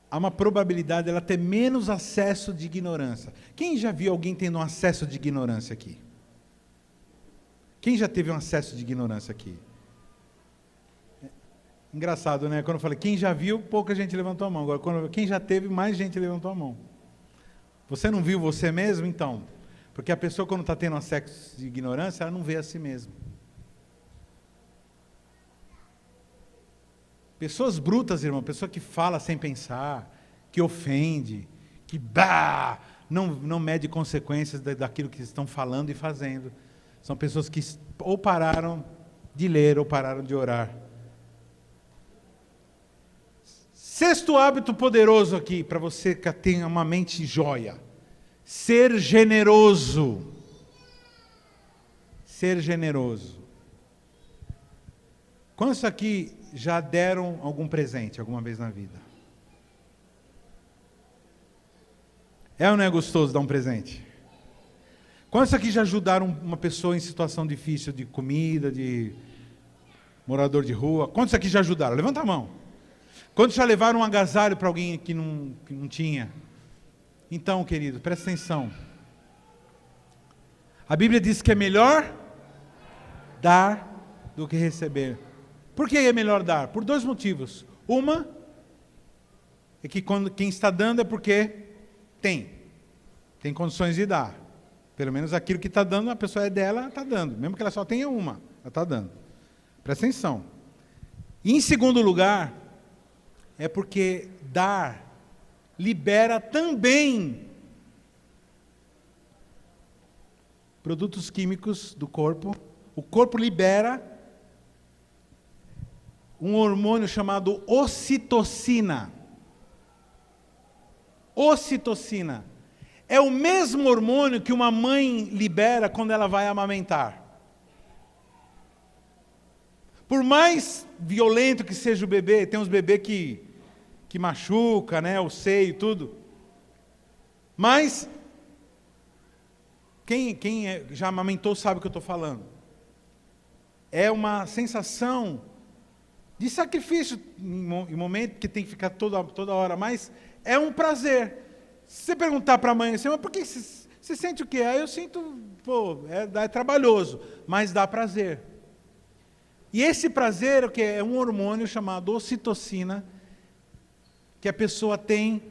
há uma probabilidade dela ter menos acesso de ignorância. Quem já viu alguém tendo um acesso de ignorância aqui? Quem já teve um acesso de ignorância aqui? Engraçado, né? Quando eu falei, quem já viu, pouca gente levantou a mão. Agora, quem já teve, mais gente levantou a mão. Você não viu você mesmo? Então, porque a pessoa quando está tendo um acesso de ignorância, ela não vê a si mesma. Pessoas brutas, irmão, pessoa que fala sem pensar, que ofende, que não mede consequências daquilo que estão falando e fazendo. São pessoas que ou pararam de ler ou pararam de orar. Sexto hábito poderoso aqui, para você que tenha uma mente jóia. Ser generoso. Ser generoso. Quantos aqui já deram algum presente alguma vez na vida? É ou não é gostoso dar um presente? Quantos aqui já ajudaram uma pessoa em situação difícil de comida, de morador de rua? Quantos aqui já ajudaram? Levanta a mão. Quantos já levaram um agasalho para alguém que não tinha? Então, querido, presta atenção. A Bíblia diz que é melhor dar do que receber. Por que é melhor dar? Por dois motivos. Uma é que quem está dando é porque tem condições de dar. Pelo menos aquilo que está dando, a pessoa é dela, ela está dando. Mesmo que ela só tenha uma, ela está dando. Presta atenção. E em segundo lugar, é porque dar libera também produtos químicos do corpo. O corpo libera um hormônio chamado ocitocina. Ocitocina. É o mesmo hormônio que uma mãe libera quando ela vai amamentar. Por mais violento que seja o bebê, tem uns bebês que machuca, né, o seio e tudo. Mas, quem já amamentou sabe o que eu estou falando. É uma sensação de sacrifício, em momento que tem que ficar toda hora, mas é um prazer. Se você perguntar para a mãe assim, mas por que você sente o quê? Eu sinto, é trabalhoso, mas dá prazer. E esse prazer é o quê? É um hormônio chamado ocitocina, que a pessoa tem.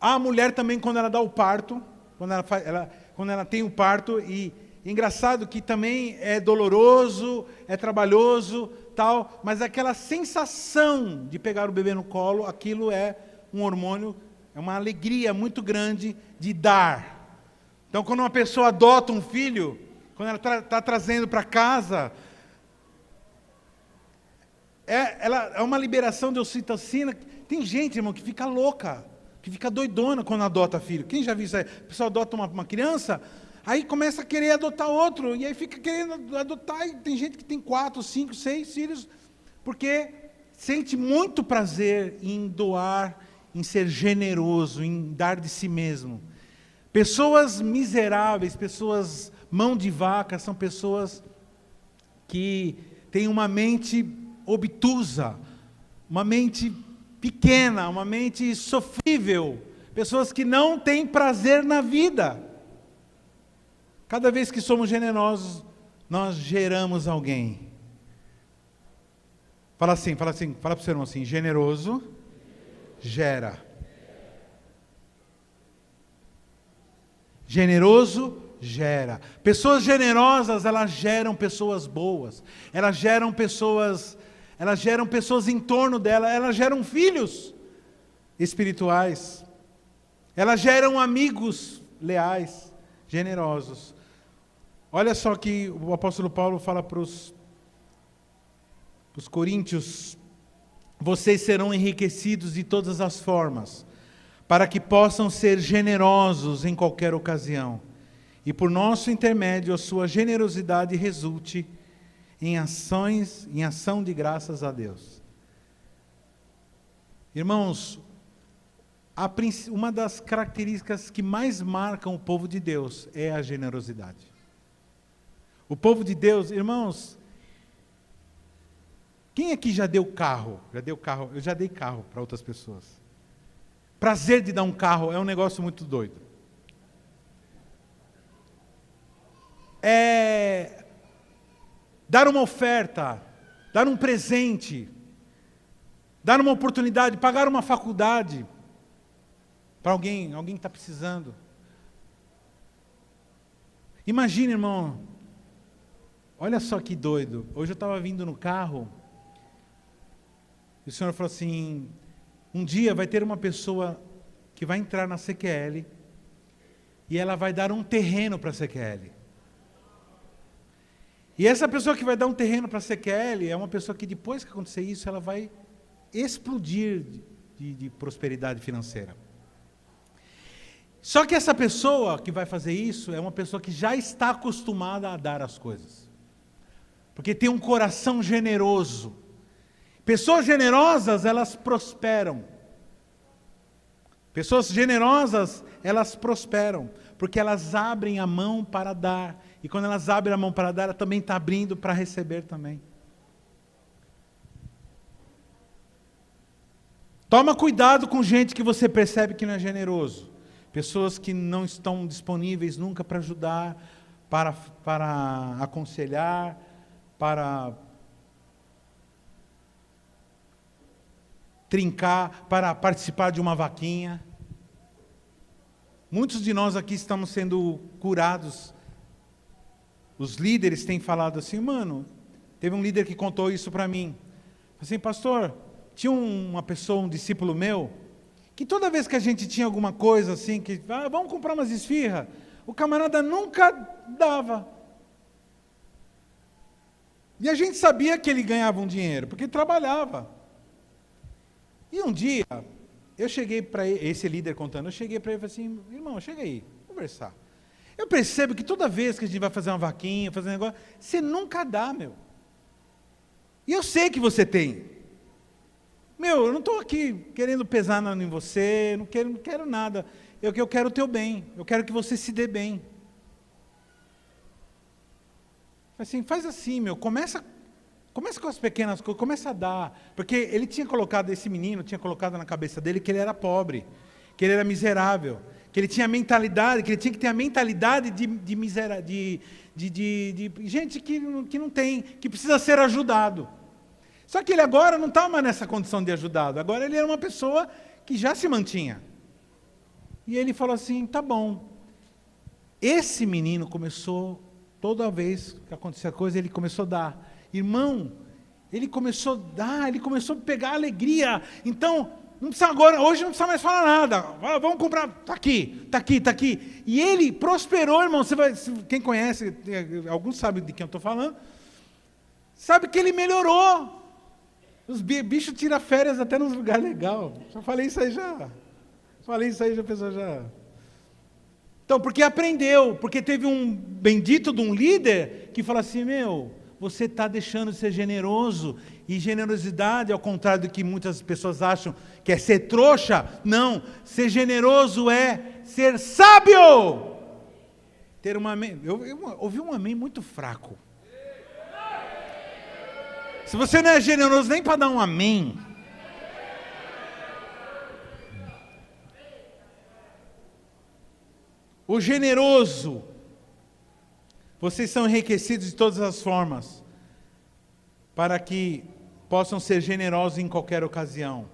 A mulher também, quando ela dá o parto, quando ela tem o parto, e engraçado que também é doloroso, é trabalhoso, tal, mas aquela sensação de pegar o bebê no colo, aquilo é um hormônio, é uma alegria muito grande de dar. Então, quando uma pessoa adota um filho, quando ela está trazendo para casa, é uma liberação de ocitocina. Tem gente, irmão, que fica louca, que fica doidona quando adota filho. Quem já viu isso aí? A pessoa adota uma criança, aí começa a querer adotar outro, e aí fica querendo adotar, e tem gente que tem 4, 5, 6 filhos, porque sente muito prazer em doar, em ser generoso, em dar de si mesmo. Pessoas miseráveis, pessoas mão de vaca, são pessoas que têm uma mente obtusa, uma mente pequena, uma mente sofrível, pessoas que não têm prazer na vida. Cada vez que somos generosos, nós geramos alguém. Fala para o seu irmão assim, generoso gera. Generoso gera. Pessoas generosas, elas geram pessoas boas. Elas geram pessoas em torno dela, elas geram filhos espirituais. Elas geram amigos leais, generosos. Olha só que o apóstolo Paulo fala para os coríntios: vocês serão enriquecidos de todas as formas, para que possam ser generosos em qualquer ocasião, e por nosso intermédio a sua generosidade resulte em ação de graças a Deus. Irmãos, uma das características que mais marcam o povo de Deus é a generosidade. O povo de Deus, irmãos, quem aqui já deu carro? Já deu carro? Eu já dei carro para outras pessoas. Prazer de dar um carro é um negócio muito doido. Dar uma oferta, dar um presente, dar uma oportunidade, pagar uma faculdade para alguém que está precisando. Imagina, irmão, olha só que doido. Hoje eu estava vindo no carro, e o Senhor falou assim: um dia vai ter uma pessoa que vai entrar na CQL, e ela vai dar um terreno para a CQL. E essa pessoa que vai dar um terreno para a CQL é uma pessoa que depois que acontecer isso, ela vai explodir de prosperidade financeira. Só que essa pessoa que vai fazer isso é uma pessoa que já está acostumada a dar as coisas. Porque tem um coração generoso. Pessoas generosas, elas prosperam. Pessoas generosas, elas prosperam, porque elas abrem a mão para dar. E quando elas abrem a mão para dar, ela também está abrindo para receber também. Toma cuidado com gente que você percebe que não é generoso. Pessoas que não estão disponíveis nunca para ajudar, para aconselhar, para trincar, para participar de uma vaquinha. Muitos de nós aqui estamos sendo curados. Os líderes têm falado assim, mano, teve um líder que contou isso para mim. Assim, pastor, tinha uma pessoa, um discípulo meu, que toda vez que a gente tinha alguma coisa assim, que vamos comprar umas esfirra, o camarada nunca dava. E a gente sabia que ele ganhava um dinheiro, porque trabalhava. E um dia, eu cheguei para esse líder contando, eu cheguei para ele e falei assim, irmão, chega aí, vamos conversar. Eu percebo que toda vez que a gente vai fazer uma vaquinha, fazer um negócio, você nunca dá, meu. E eu sei que você tem. Meu, eu não estou aqui querendo pesar em você, não quero nada. Eu quero o teu bem, eu quero que você se dê bem. Assim, faz assim, meu, começa com as pequenas coisas, começa a dar. Porque ele tinha colocado, esse menino tinha colocado na cabeça dele que ele era pobre, que ele era miserável, que ele tinha a mentalidade, que ele tinha que ter a mentalidade de gente que não tem, que precisa ser ajudado. Só que ele agora não estava mais nessa condição de ajudado. Agora ele era uma pessoa que já se mantinha. E ele falou assim, tá bom. Esse menino começou, toda vez que acontecia coisa, ele começou a dar. Irmão, ele começou a dar, ele começou a pegar alegria. Então, não precisa agora, hoje não precisa mais falar nada. Vamos comprar, está aqui, está aqui, está aqui. E ele prosperou, irmão. Quem conhece, alguns sabem de quem eu estou falando, sabe que ele melhorou. Os bichos tiram férias até nos lugares legais. Já falei isso aí já. Falei isso aí, já a pessoa já... Então, porque aprendeu, porque teve um bendito de um líder que falou assim, você está deixando de ser generoso, e generosidade, ao contrário do que muitas pessoas acham que é ser trouxa, não, ser generoso é ser sábio. Ter um amém, eu ouvi um amém muito fraco. Se você não é generoso nem para dar um amém, o generoso, vocês são enriquecidos de todas as formas, para que possam ser generosos em qualquer ocasião.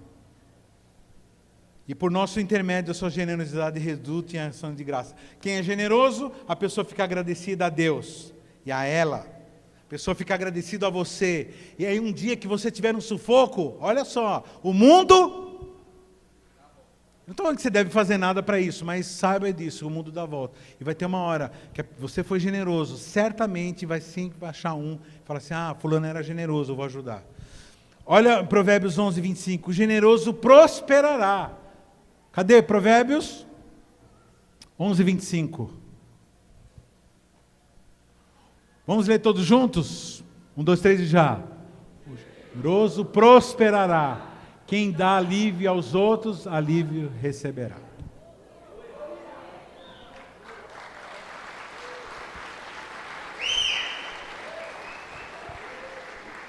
E por nosso intermédio, a sua generosidade resulta em ação de graça. Quem é generoso, a pessoa fica agradecida a Deus e a ela. A pessoa fica agradecida a você. E aí um dia que você tiver um sufoco, olha só, o mundo... Não estou falando que você deve fazer nada para isso, mas saiba disso, o mundo dá volta. E vai ter uma hora que você foi generoso, certamente vai sempre achar um, e falar assim, fulano era generoso, eu vou ajudar. Olha Provérbios 11, 25, o generoso prosperará. Cadê Provérbios? 11, 25. Vamos ler todos juntos? 1, 2, 3 e já. O generoso prosperará. Quem dá alívio aos outros, alívio receberá.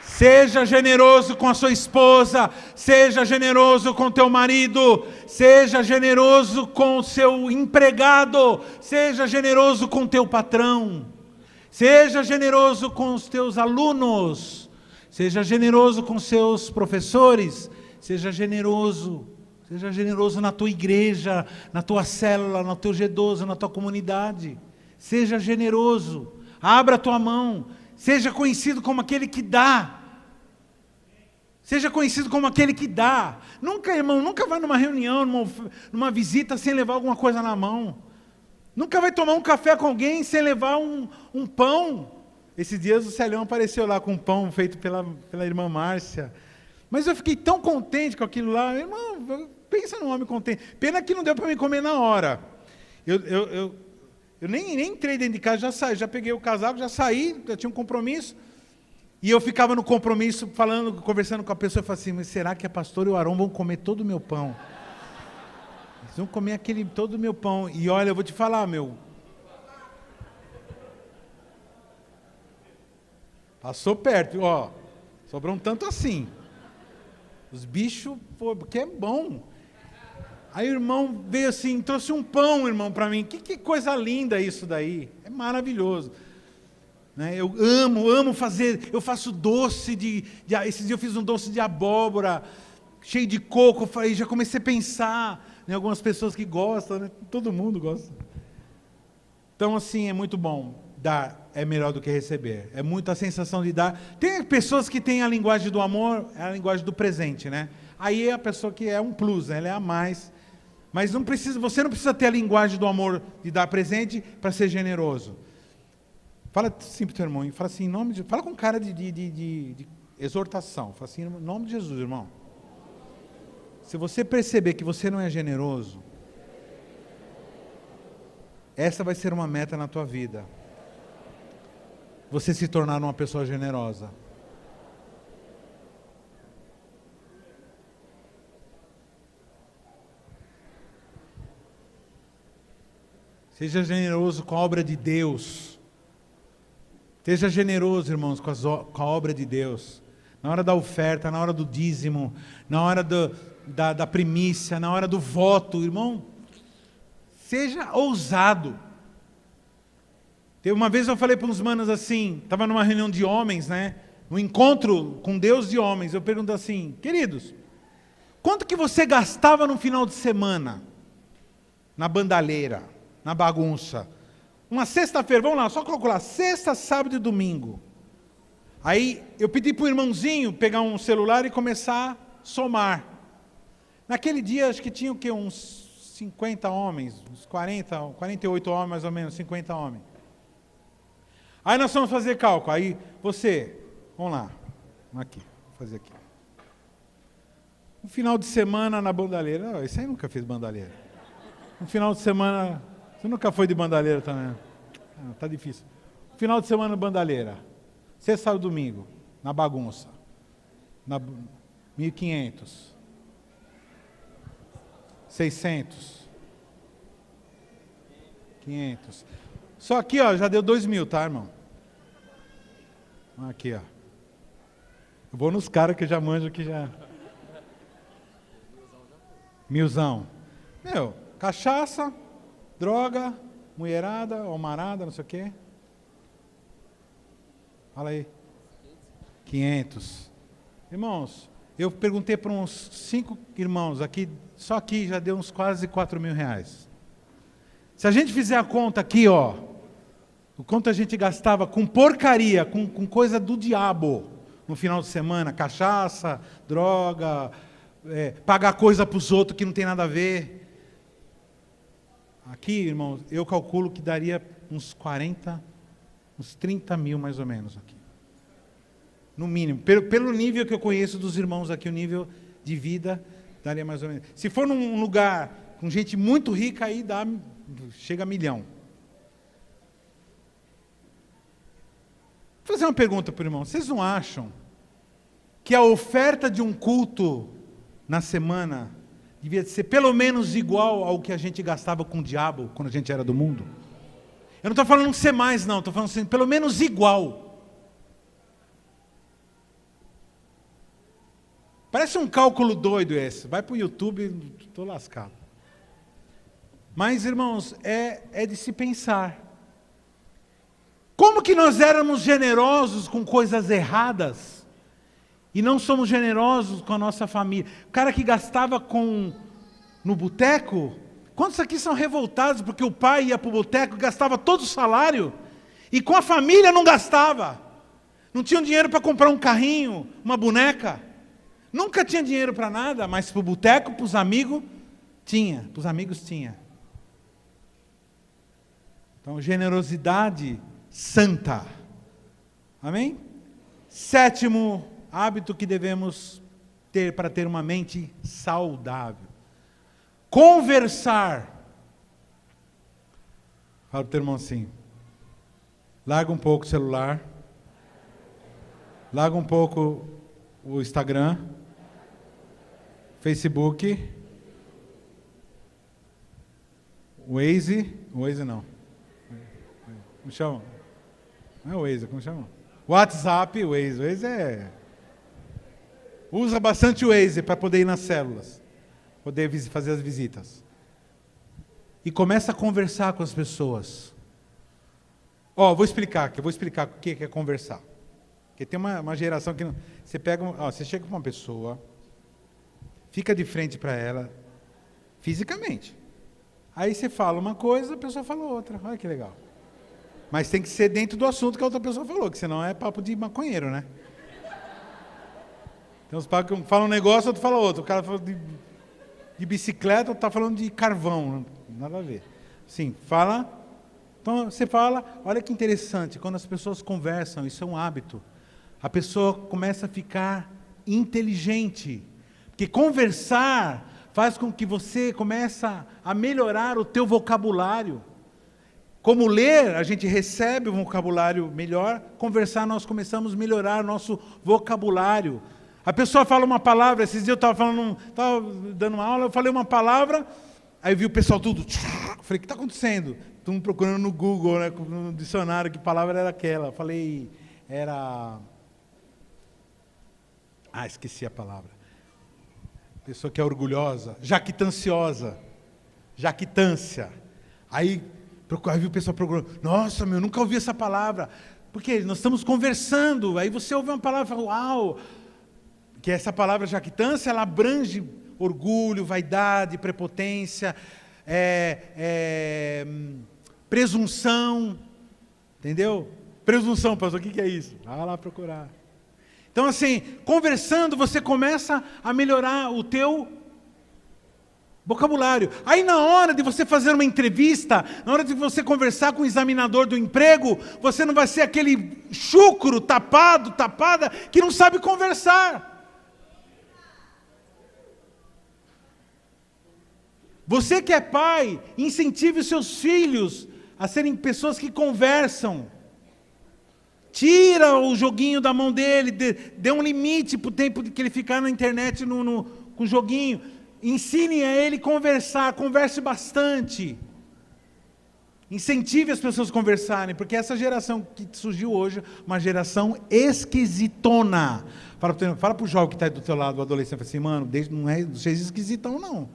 Seja generoso com a sua esposa, seja generoso com teu marido, seja generoso com o seu empregado, seja generoso com teu patrão, seja generoso com os teus alunos, seja generoso com seus professores, seja generoso na tua igreja, na tua célula, no teu G12, na tua comunidade. Seja generoso, abra a tua mão, seja conhecido como aquele que dá. Seja conhecido como aquele que dá. Nunca, irmão, nunca vai numa reunião, numa visita sem levar alguma coisa na mão. Nunca vai tomar um café com alguém sem levar um pão. Esses dias o Celhão apareceu lá com um pão feito pela irmã Márcia. Mas eu fiquei tão contente com aquilo lá. Irmão, pensa num homem contente. Pena que não deu para me comer na hora. Eu nem entrei dentro de casa, já saí, já peguei o casaco, já saí, já tinha um compromisso. E eu ficava no compromisso, conversando com a pessoa, eu falei assim, mas será que a pastora e o Arão vão comer todo o meu pão? Eles vão comer todo o meu pão. E olha, eu vou te falar, passou perto, ó, sobrou um tanto assim. Os bichos, porque é bom. Aí o irmão veio assim, trouxe um pão, irmão, para mim. Que coisa linda isso daí. É maravilhoso. Né? Eu amo fazer, eu faço doce esses dias eu fiz um doce de abóbora, cheio de coco, já comecei a pensar em algumas pessoas que gostam, né? Todo mundo gosta. Então assim, é muito bom. Dar é melhor do que receber. É muito a sensação de dar. Tem pessoas que têm a linguagem do amor, é a linguagem do presente, né? Aí é a pessoa que é um plus, né? Ela é a mais. Mas você não precisa ter a linguagem do amor de dar presente para ser generoso. Fala assim para o teu irmão, fala assim, fala com cara de exortação. Fala assim, em nome de Jesus, irmão. Se você perceber que você não é generoso, essa vai ser uma meta na tua vida. Você se tornar uma pessoa generosa. Seja generoso com a obra de Deus. Seja generoso, irmãos, com a obra de Deus. Na hora da oferta, na hora do dízimo, na hora da primícia, na hora do voto, irmão. Seja ousado. Uma vez eu falei para uns manos assim, estava numa reunião de homens, né? no encontro com Deus e homens, eu pergunto assim, queridos, quanto que você gastava no final de semana? Na bandalheira, na bagunça. Uma sexta-feira, vamos lá, só calcular, sexta, sábado e domingo. Aí eu pedi para o irmãozinho pegar um celular e começar a somar. Naquele dia, acho que tinha o quê? Uns 50 homens, uns 48 homens mais ou menos, 50 homens. Aí nós vamos fazer cálculo. Aí você, vamos lá, aqui, vou fazer aqui. Um final de semana na bandalheira. Não, esse aí nunca fez bandalheira. Um final de semana, você nunca foi de bandalheira também? Tá difícil. Um final de semana bandalheira. Sexta, sábado, domingo, na bagunça. Na 1.500. 600. 500. Só aqui, ó, já deu 2.000, tá, irmão? Aqui, ó. Eu vou nos caras que já manjam que já... 1.000. Meu, cachaça, droga, mulherada, almarada, não sei o quê. Fala aí. 500. Irmãos, eu perguntei para uns 5 irmãos aqui, só aqui já deu uns quase 4.000 reais. Se a gente fizer a conta aqui, ó, o quanto a gente gastava com porcaria, com coisa do diabo, no final de semana, cachaça, droga, pagar coisa para os outros que não tem nada a ver. Aqui, irmãos, eu calculo que daria uns 30 mil mais ou menos aqui. No mínimo. Pelo nível que eu conheço dos irmãos aqui, o nível de vida daria mais ou menos. Se for num lugar com gente muito rica, aí chega a 1 milhão. Vou fazer uma pergunta para o irmão. Vocês não acham que a oferta de um culto na semana devia ser pelo menos igual ao que a gente gastava com o diabo quando a gente era do mundo? Eu não estou falando ser mais, não. Estou falando assim, pelo menos igual. Parece um cálculo doido esse. Vai para o YouTube, estou lascado. Mas, irmãos, é de se pensar. Como que nós éramos generosos com coisas erradas e não somos generosos com a nossa família? O cara que gastava no boteco, quantos aqui são revoltados porque o pai ia para o boteco e gastava todo o salário e com a família não gastava? Não tinham dinheiro para comprar um carrinho, uma boneca. Nunca tinha dinheiro para nada, mas para o boteco, para os amigos, tinha. Para os amigos tinha. Então, generosidade santa. Amém? 7º hábito que devemos ter para ter uma mente saudável. Conversar. Fala para o teu irmão assim. Larga um pouco o celular. Larga um pouco o Instagram. Facebook. Waze não. Como chama? Não é o Waze, como chama? WhatsApp, Waze. Waze usa bastante o Waze para poder ir nas células. Poder fazer as visitas. E começa a conversar com as pessoas. Vou explicar o que é conversar. Porque tem uma geração que não... Você chega para uma pessoa, fica de frente para ela, fisicamente. Aí você fala uma coisa, a pessoa fala outra. Olha que legal. Mas tem que ser dentro do assunto que a outra pessoa falou, que senão é papo de maconheiro, né? Tem uns papos que falam um negócio, outro fala outro. O cara fala de bicicleta, outro está falando de carvão. Nada a ver. Sim, fala. Então você fala, olha que interessante, quando as pessoas conversam, isso é um hábito. A pessoa começa a ficar inteligente. Porque conversar faz com que você comece a melhorar o teu vocabulário. Como ler, a gente recebe um vocabulário melhor. Conversar, nós começamos a melhorar nosso vocabulário. A pessoa fala uma palavra, esses dias eu estava dando uma aula, eu falei uma palavra, aí eu vi o pessoal tudo, eu falei, o que está acontecendo? Estamos procurando no Google, né, no dicionário, que palavra era aquela. Eu falei, esqueci a palavra. Pessoa que é orgulhosa, jactanciosa, jactância. Aí vi o pessoal procurando, nossa, nunca ouvi essa palavra. Porque nós estamos conversando, aí você ouve uma palavra e fala, uau, que essa palavra jactância, ela abrange orgulho, vaidade, prepotência, presunção, entendeu? Presunção, pastor, o que é isso? Vai lá procurar. Então assim, conversando, você começa a melhorar o teu vocabulário. Aí na hora de você fazer uma entrevista, na hora de você conversar com o examinador do emprego, você não vai ser aquele chucro, tapada, que não sabe conversar. Você que é pai, incentive os seus filhos a serem pessoas que conversam. Tira o joguinho da mão dele, dê um limite para o tempo que ele ficar na internet com o joguinho. Ensine a ele conversar, converse bastante. Incentive as pessoas a conversarem, porque essa geração que surgiu hoje, uma geração esquisitona. Fala para o jovem que está aí do teu lado, o adolescente, fala assim, mano, não é vocês esquisitão não.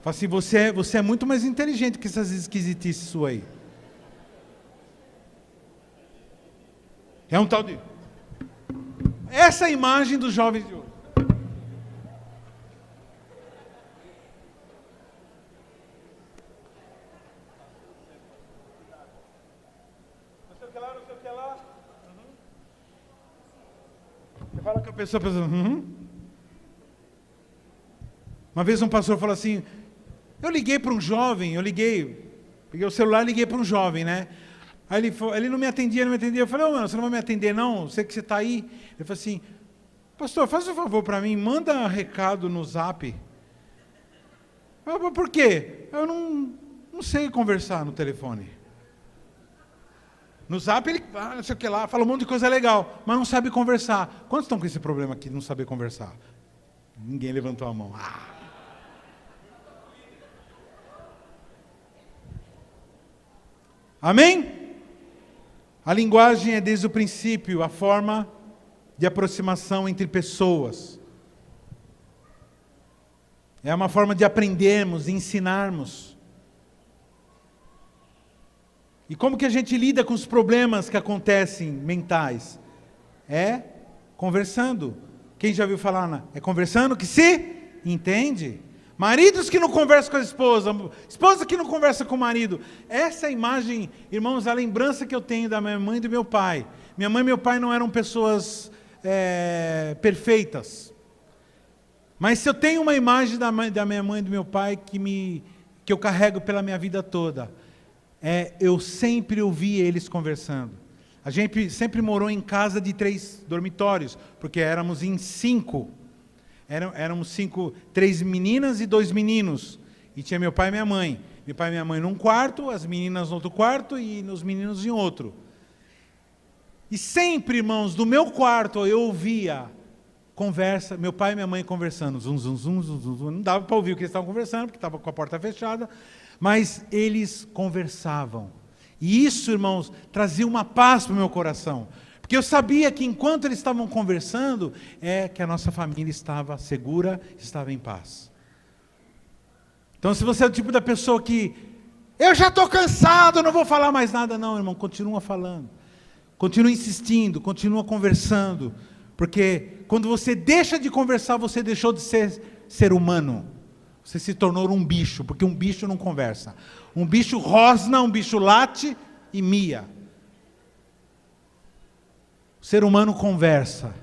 Fala assim, você é muito mais inteligente que essas esquisitices suas aí. É um tal de... Essa é a imagem dos jovens de hoje. Não sei o que lá. Você fala com a pessoa pensando, Uma vez um pastor falou assim, eu liguei para um jovem, peguei o celular e liguei para um jovem, né? Aí ele não me atendia, eu falei, mano, você não vai me atender não? Sei que você está aí. Ele falou assim, pastor, faz um favor para mim, manda recado no Zap. Eu falei, por quê? Eu não sei conversar no telefone. No Zap ele, não sei o que lá, fala um monte de coisa legal, mas não sabe conversar. Quantos estão com esse problema aqui de não saber conversar? Ninguém levantou a mão. Amém? A linguagem é desde o princípio a forma de aproximação entre pessoas. É uma forma de aprendermos, de ensinarmos. E como que a gente lida com os problemas que acontecem mentais? É conversando. Quem já ouviu falar? É conversando que se entende. Maridos que não conversam com a esposa que não conversa com o marido. Essa é a imagem, irmãos, a lembrança que eu tenho da minha mãe e do meu pai. Minha mãe e meu pai não eram pessoas perfeitas. Mas se eu tenho uma imagem da minha mãe e do meu pai que eu carrego pela minha vida toda, eu sempre ouvi eles conversando. A gente sempre morou em casa de 3 dormitórios, porque éramos em 5. Éramos 5, 3 meninas e 2 meninos. E tinha meu pai e minha mãe. Meu pai e minha mãe num quarto, as meninas no outro quarto e os meninos em outro. E sempre, irmãos, do meu quarto eu ouvia conversa, meu pai e minha mãe conversando. Zum, zum, zum, zum, zum. Não dava para ouvir o que eles estavam conversando, porque estava com a porta fechada. Mas eles conversavam. E isso, irmãos, trazia uma paz para o meu coração. Porque eu sabia que enquanto eles estavam conversando, que a nossa família estava segura, estava em paz. Então se você é o tipo da pessoa que, eu já estou cansado, não vou falar mais nada, não, irmão, continua falando. Continua insistindo, continua conversando. Porque quando você deixa de conversar, você deixou de ser humano. Você se tornou um bicho, porque um bicho não conversa. Um bicho rosna, um bicho late e mia. O ser humano conversa.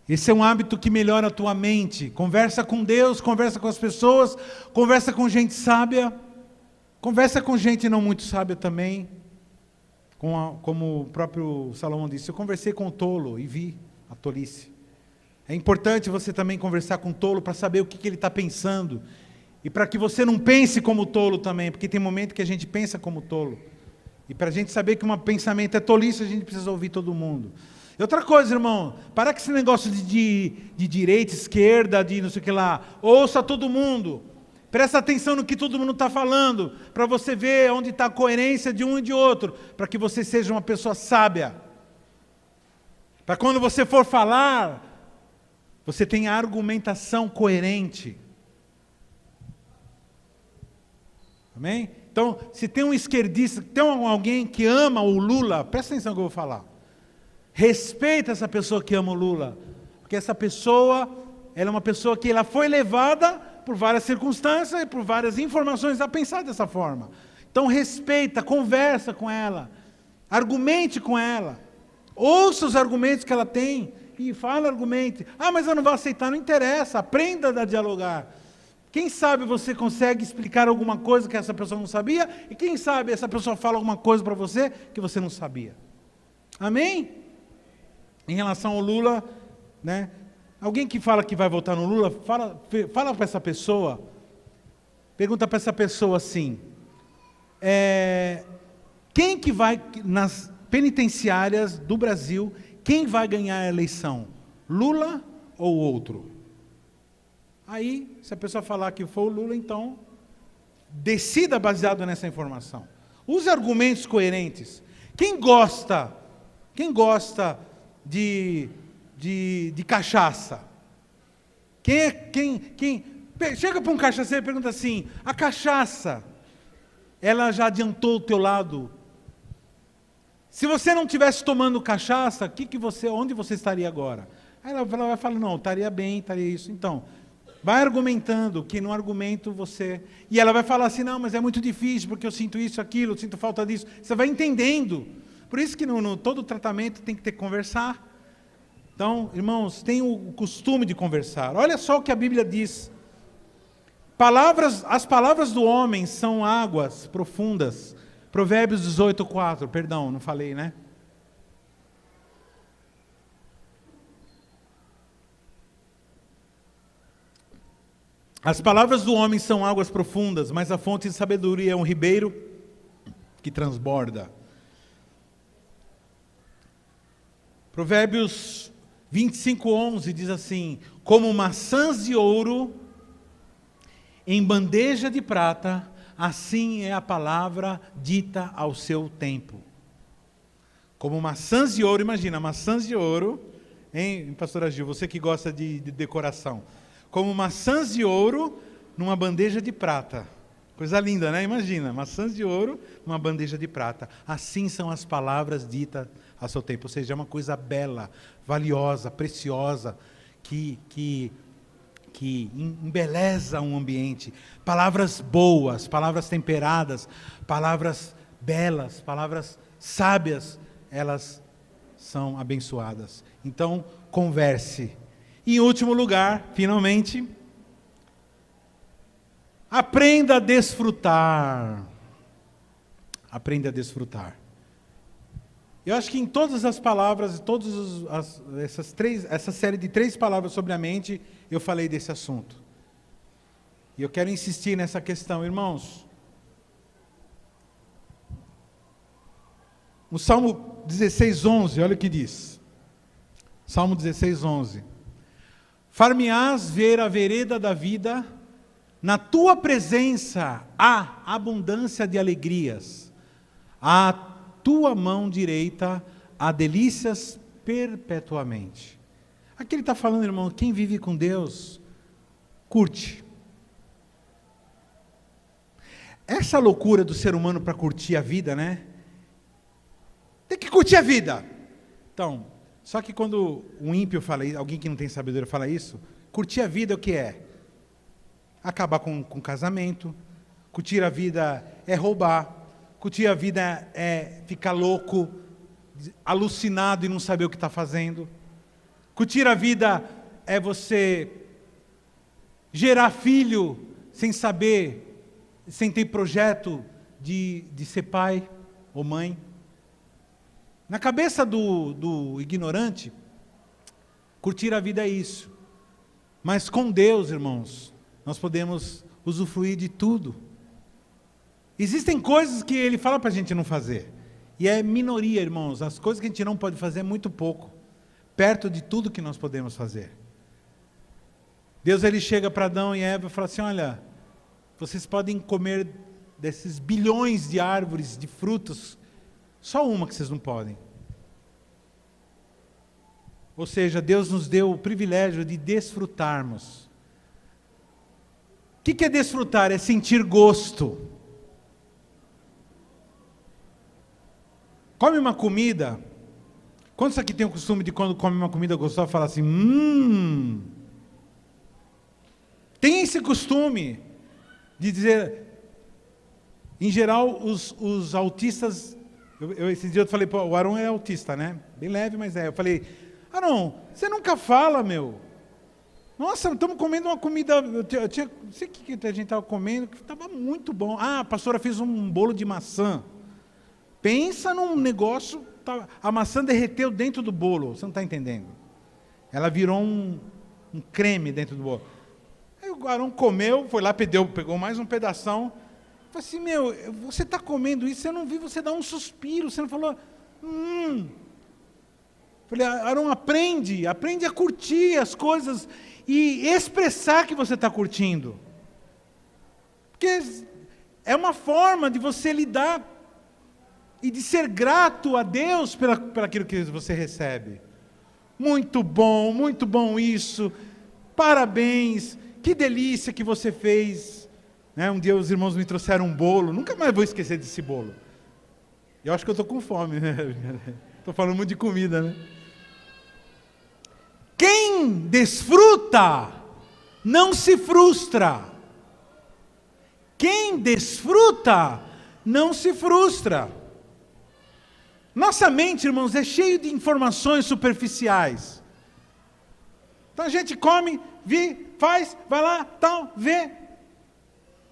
Esse é um hábito que melhora a tua mente. Conversa com Deus, conversa com as pessoas, conversa com gente sábia, conversa com gente não muito sábia também. Como o próprio Salomão disse, eu conversei com o tolo e vi a tolice. É importante você também conversar com o tolo para saber o que ele está pensando. E para que você não pense como tolo também, porque tem momento que a gente pensa como tolo. E para a gente saber que um pensamento é tolice, a gente precisa ouvir todo mundo. E outra coisa, irmão, para com esse negócio de direita, esquerda, de não sei o que lá. Ouça todo mundo. Presta atenção no que todo mundo está falando, para você ver onde está a coerência de um e de outro, para que você seja uma pessoa sábia. Para quando você for falar, você tenha argumentação coerente. Amém? Então, se tem um esquerdista, tem alguém que ama o Lula, presta atenção no que eu vou falar. Respeita essa pessoa que ama o Lula. Porque essa pessoa, ela é uma pessoa que ela foi levada por várias circunstâncias e por várias informações a pensar dessa forma. Então, respeita, conversa com ela, argumente com ela, ouça os argumentos que ela tem e fala, argumente. Ah, mas eu não vou aceitar, não interessa, aprenda a dialogar. Quem sabe você consegue explicar alguma coisa que essa pessoa não sabia, e quem sabe essa pessoa fala alguma coisa para você que você não sabia. Amém? Em relação ao Lula, né? Alguém que fala que vai votar no Lula, fala para essa pessoa, pergunta para essa pessoa assim, quem que vai, nas penitenciárias do Brasil, quem vai ganhar a eleição? Lula ou outro? Aí, se a pessoa falar que for o Lula, então, decida baseado nessa informação. Use argumentos coerentes. Quem gosta de cachaça? Chega para um cachaceiro e pergunta assim, a cachaça, ela já adiantou o teu lado? Se você não estivesse tomando cachaça, onde você estaria agora? Aí ela vai falar, não, estaria bem, estaria isso. Então, vai argumentando, que no argumento você... E ela vai falar assim, não, mas é muito difícil, porque eu sinto isso, aquilo, eu sinto falta disso. Você vai entendendo. Por isso que todo tratamento tem que ter que conversar. Então, irmãos, tenham o costume de conversar. Olha só o que a Bíblia diz. As palavras do homem são águas profundas. Provérbios 18:4, perdão, não falei, né? As palavras do homem são águas profundas, mas a fonte de sabedoria é um ribeiro que transborda. Provérbios 25:11 diz assim, como maçãs de ouro em bandeja de prata, assim é a palavra dita ao seu tempo. Como maçãs de ouro, imagina, maçãs de ouro, hein, pastora Gil, você que gosta de decoração. Como maçãs de ouro numa bandeja de prata. Coisa linda, né? Imagina, maçãs de ouro numa bandeja de prata. Assim são as palavras ditas a seu tempo. Ou seja, é uma coisa bela, valiosa, preciosa, que embeleza um ambiente. Palavras boas, palavras temperadas, palavras belas, palavras sábias, elas são abençoadas. Então, converse. E em último lugar, finalmente, aprenda a desfrutar. Aprenda a desfrutar. Eu acho que em todas as palavras, essa série de 3 palavras sobre a mente, eu falei desse assunto. E eu quero insistir nessa questão, irmãos. No Salmo 16:11, olha o que diz. Salmo 16:11. Far-me-ás ver a vereda da vida, na tua presença há abundância de alegrias, à tua mão direita há delícias perpetuamente. Aqui ele está falando, irmão, quem vive com Deus, curte. Essa loucura do ser humano para curtir a vida, né? Tem que curtir a vida. Então, só que quando um ímpio fala isso, alguém que não tem sabedoria fala isso, curtir a vida é o que é? Acabar com o casamento, curtir a vida é roubar, curtir a vida é ficar louco, alucinado e não saber o que está fazendo. Curtir a vida é você gerar filho sem saber, sem ter projeto de ser pai ou mãe. Na cabeça do ignorante, curtir a vida é isso. Mas com Deus, irmãos, nós podemos usufruir de tudo. Existem coisas que Ele fala para a gente não fazer. E é minoria, irmãos. As coisas que a gente não pode fazer é muito pouco. Perto de tudo que nós podemos fazer. Deus, Ele chega para Adão e Eva e fala assim, olha, vocês podem comer desses bilhões de árvores, de frutos, só uma que vocês não podem. Ou seja, Deus nos deu o privilégio de desfrutarmos. O que é desfrutar? É sentir gosto. Come uma comida. Quantos aqui tem o costume de quando come uma comida gostosa, falar assim, Tem esse costume de dizer, em geral, os autistas, esse dia eu falei, pô, o Arão é autista, né? Bem leve, mas é. Eu falei, Arão, você nunca fala, meu. Nossa, estamos comendo uma comida, eu tinha, não sei o que a gente estava comendo, que estava muito bom. Ah, a pastora fez um bolo de maçã. Pensa num negócio, a maçã derreteu dentro do bolo, você não está entendendo. Ela virou um creme dentro do bolo. Aí o Arão comeu, foi lá, pegou mais um pedação. Falei assim, meu, você está comendo isso, eu não vi você dar um suspiro, você não falou, Falei, Arão, aprende a curtir as coisas e expressar que você está curtindo. Porque é uma forma de você lidar e de ser grato a Deus pelo aquilo que você recebe. Muito bom isso, parabéns, que delícia que você fez. Né? Um dia os irmãos me trouxeram um bolo, nunca mais vou esquecer desse bolo. Eu acho que eu estou com fome, né? Estou falando muito de comida, né? Quem desfruta, não se frustra. Quem desfruta, não se frustra. Nossa mente, irmãos, é cheia de informações superficiais. Então a gente come, faz, vai lá, tal, vê.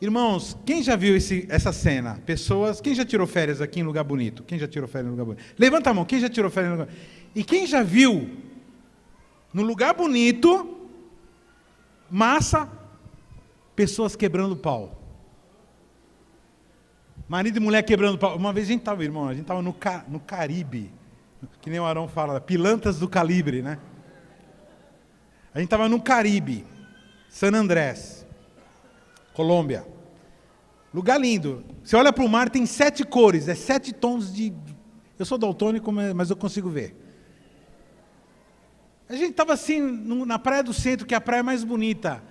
Irmãos, quem já viu essa cena? Pessoas, quem já tirou férias aqui em lugar bonito? Quem já tirou férias em lugar bonito? Levanta a mão, quem já tirou férias em lugar bonito? E quem já viu, no lugar bonito, massa, pessoas quebrando pau? Marido e mulher quebrando pau. Uma vez a gente estava no Caribe, que nem o Arão fala, pilantras do calibre, né? A gente estava no Caribe, San Andrés, Colômbia. Lugar lindo. Você olha para o mar, tem 7 cores, 7 tons de... Eu sou daltônico, mas eu consigo ver. A gente estava assim, na Praia do Centro, que é a praia mais bonita.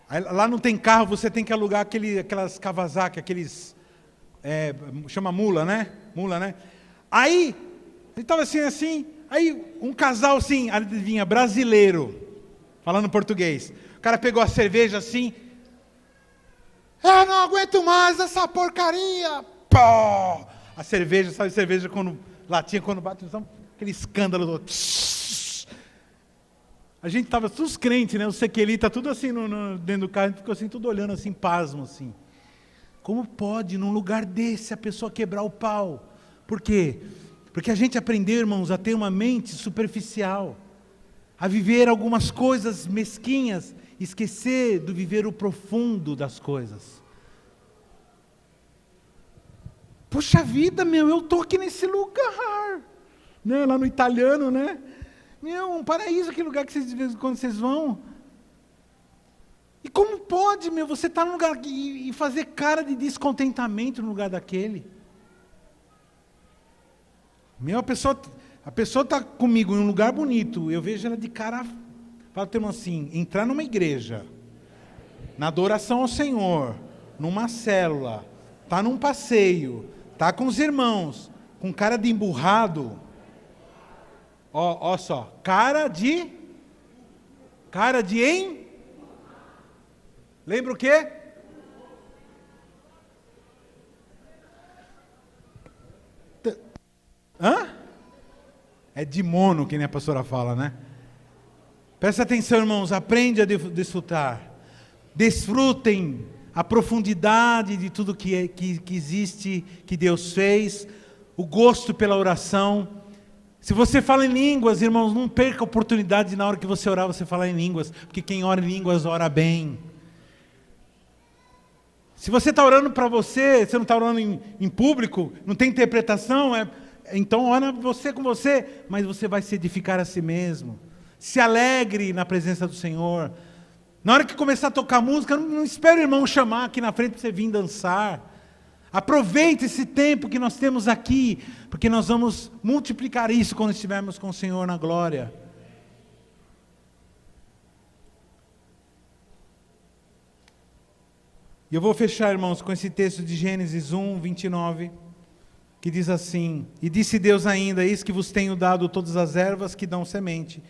Aí, lá não tem carro, você tem que alugar aquelas Kawasaki, chama mula, né? Mula, né? Aí, a gente estava assim, aí um casal assim, adivinha, brasileiro, falando português. O cara pegou a cerveja assim, eu não aguento mais essa porcaria. Pô! A cerveja, sabe cerveja quando, latinha quando bate, aquele escândalo do... A gente estava todos crentes, né? O sequelita, tudo assim dentro do carro, a gente ficou assim, tudo olhando assim, pasmo assim. Como pode, num lugar desse, a pessoa quebrar o pau? Por quê? Porque a gente aprendeu, irmãos, a ter uma mente superficial, a viver algumas coisas mesquinhas, esquecer de viver o profundo das coisas. Puxa vida, meu, eu estou aqui nesse lugar, né? Lá no italiano, né? Meu, um paraíso, aquele lugar que vocês de vez em quando vocês vão. E como pode, meu, você estar num lugar e fazer cara de descontentamento no lugar daquele? Meu, a pessoa está comigo em um lugar bonito, eu vejo ela de cara, fala o termo assim, entrar numa igreja, na adoração ao Senhor, numa célula, está num passeio, está com os irmãos, com cara de emburrado. Ó só, cara de lembra o quê? Hã? É de mono, que nem a pastora fala, né? Presta atenção, irmãos, aprende a desfrutar. Desfrutem a profundidade de tudo que existe, que Deus fez, o gosto pela oração. Se você fala em línguas, irmãos, não perca a oportunidade de na hora que você orar, você falar em línguas, porque quem ora em línguas ora bem. Se você está orando para você não está orando em público, não tem interpretação, então ora você com você, mas você vai se edificar a si mesmo. Se alegre na presença do Senhor. Na hora que começar a tocar música, não espere o irmão chamar aqui na frente para você vir dançar. Aproveite esse tempo que nós temos aqui, porque nós vamos multiplicar isso quando estivermos com o Senhor na glória. E eu vou fechar, irmãos, com esse texto de Gênesis 1, 29. que diz assim: E disse Deus ainda, eis que vos tenho dado todas as ervas que dão semente,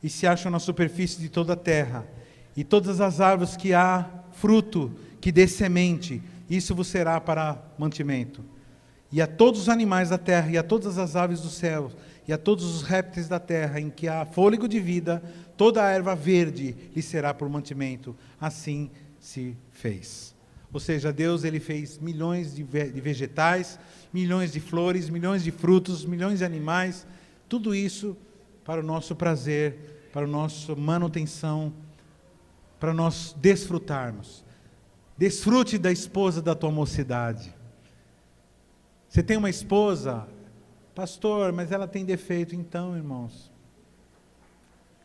e se acham na superfície de toda a terra, e todas as árvores que há fruto, que dê semente, isso vos será para mantimento. E a todos os animais da terra, e a todas as aves do céu, e a todos os répteis da terra, em que há fôlego de vida, toda a erva verde lhe será por mantimento. Assim se fez. Ou seja, Deus ele fez milhões de vegetais, milhões de flores, milhões de frutos, milhões de animais, tudo isso para o nosso prazer, para a nossa manutenção, para nós desfrutarmos. Desfrute da esposa da tua mocidade. Você tem uma esposa, pastor, mas ela tem defeito. Então, irmãos,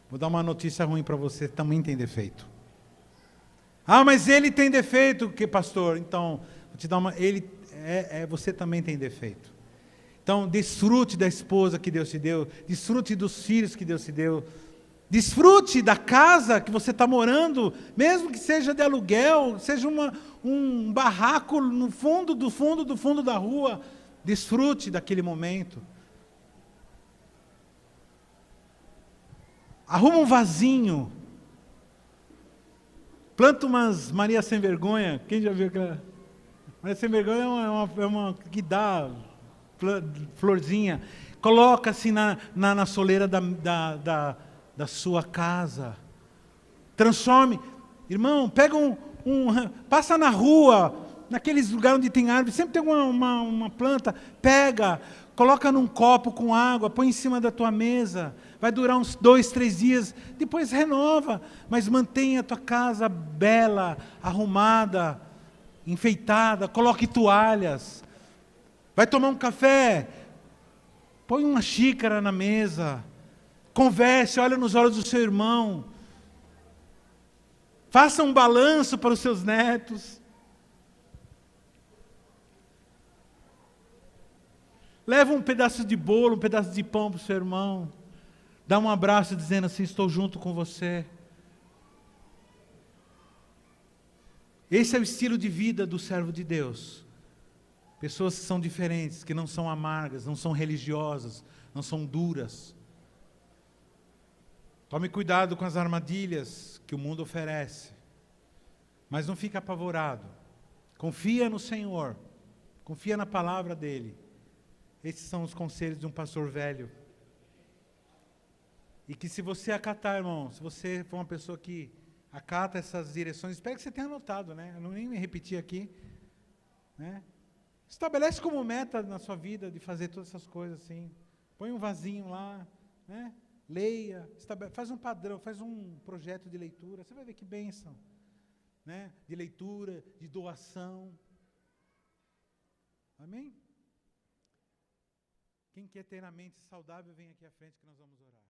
vou dar uma notícia ruim para você, também tem defeito. Ah, mas ele tem defeito, que pastor? Então, vou te dar uma, você também tem defeito. Então, desfrute da esposa que Deus te deu, desfrute dos filhos que Deus te deu, desfrute da casa que você está morando, mesmo que seja de aluguel, seja um barraco no fundo da rua. Desfrute daquele momento. Arruma um vasinho. Planta umas Maria Sem Vergonha. Quem já viu aquela? Maria Sem Vergonha é uma que dá florzinha. Coloca assim na soleira da sua casa. Transforme. Irmão, pega passa na rua, naqueles lugares onde tem árvore, sempre tem uma planta, pega, coloca num copo com água, põe em cima da tua mesa, vai durar uns 2, 3 dias, depois renova, mas mantenha a tua casa bela, arrumada, enfeitada, coloque toalhas, vai tomar um café, põe uma xícara na mesa, converse, olha nos olhos do seu irmão, faça um balanço para os seus netos, leva um pedaço de bolo, um pedaço de pão para o seu irmão. Dá um abraço dizendo assim, estou junto com você. Esse é o estilo de vida do servo de Deus. Pessoas que são diferentes, que não são amargas, não são religiosas, não são duras. Tome cuidado com as armadilhas que o mundo oferece. Mas não fique apavorado. Confia no Senhor. Confia na palavra dEle. Esses são os conselhos de um pastor velho. E que se você acatar, irmão, se você for uma pessoa que acata essas direções, espero que você tenha anotado, né? Eu não nem me repetir aqui, né? Estabelece como meta na sua vida de fazer todas essas coisas assim. Põe um vasinho lá, né? Leia, faz um padrão, faz um projeto de leitura. Você vai ver que bênção, né? De leitura, de doação. Amém? Quem quer ter a mente saudável, vem aqui à frente que nós vamos orar.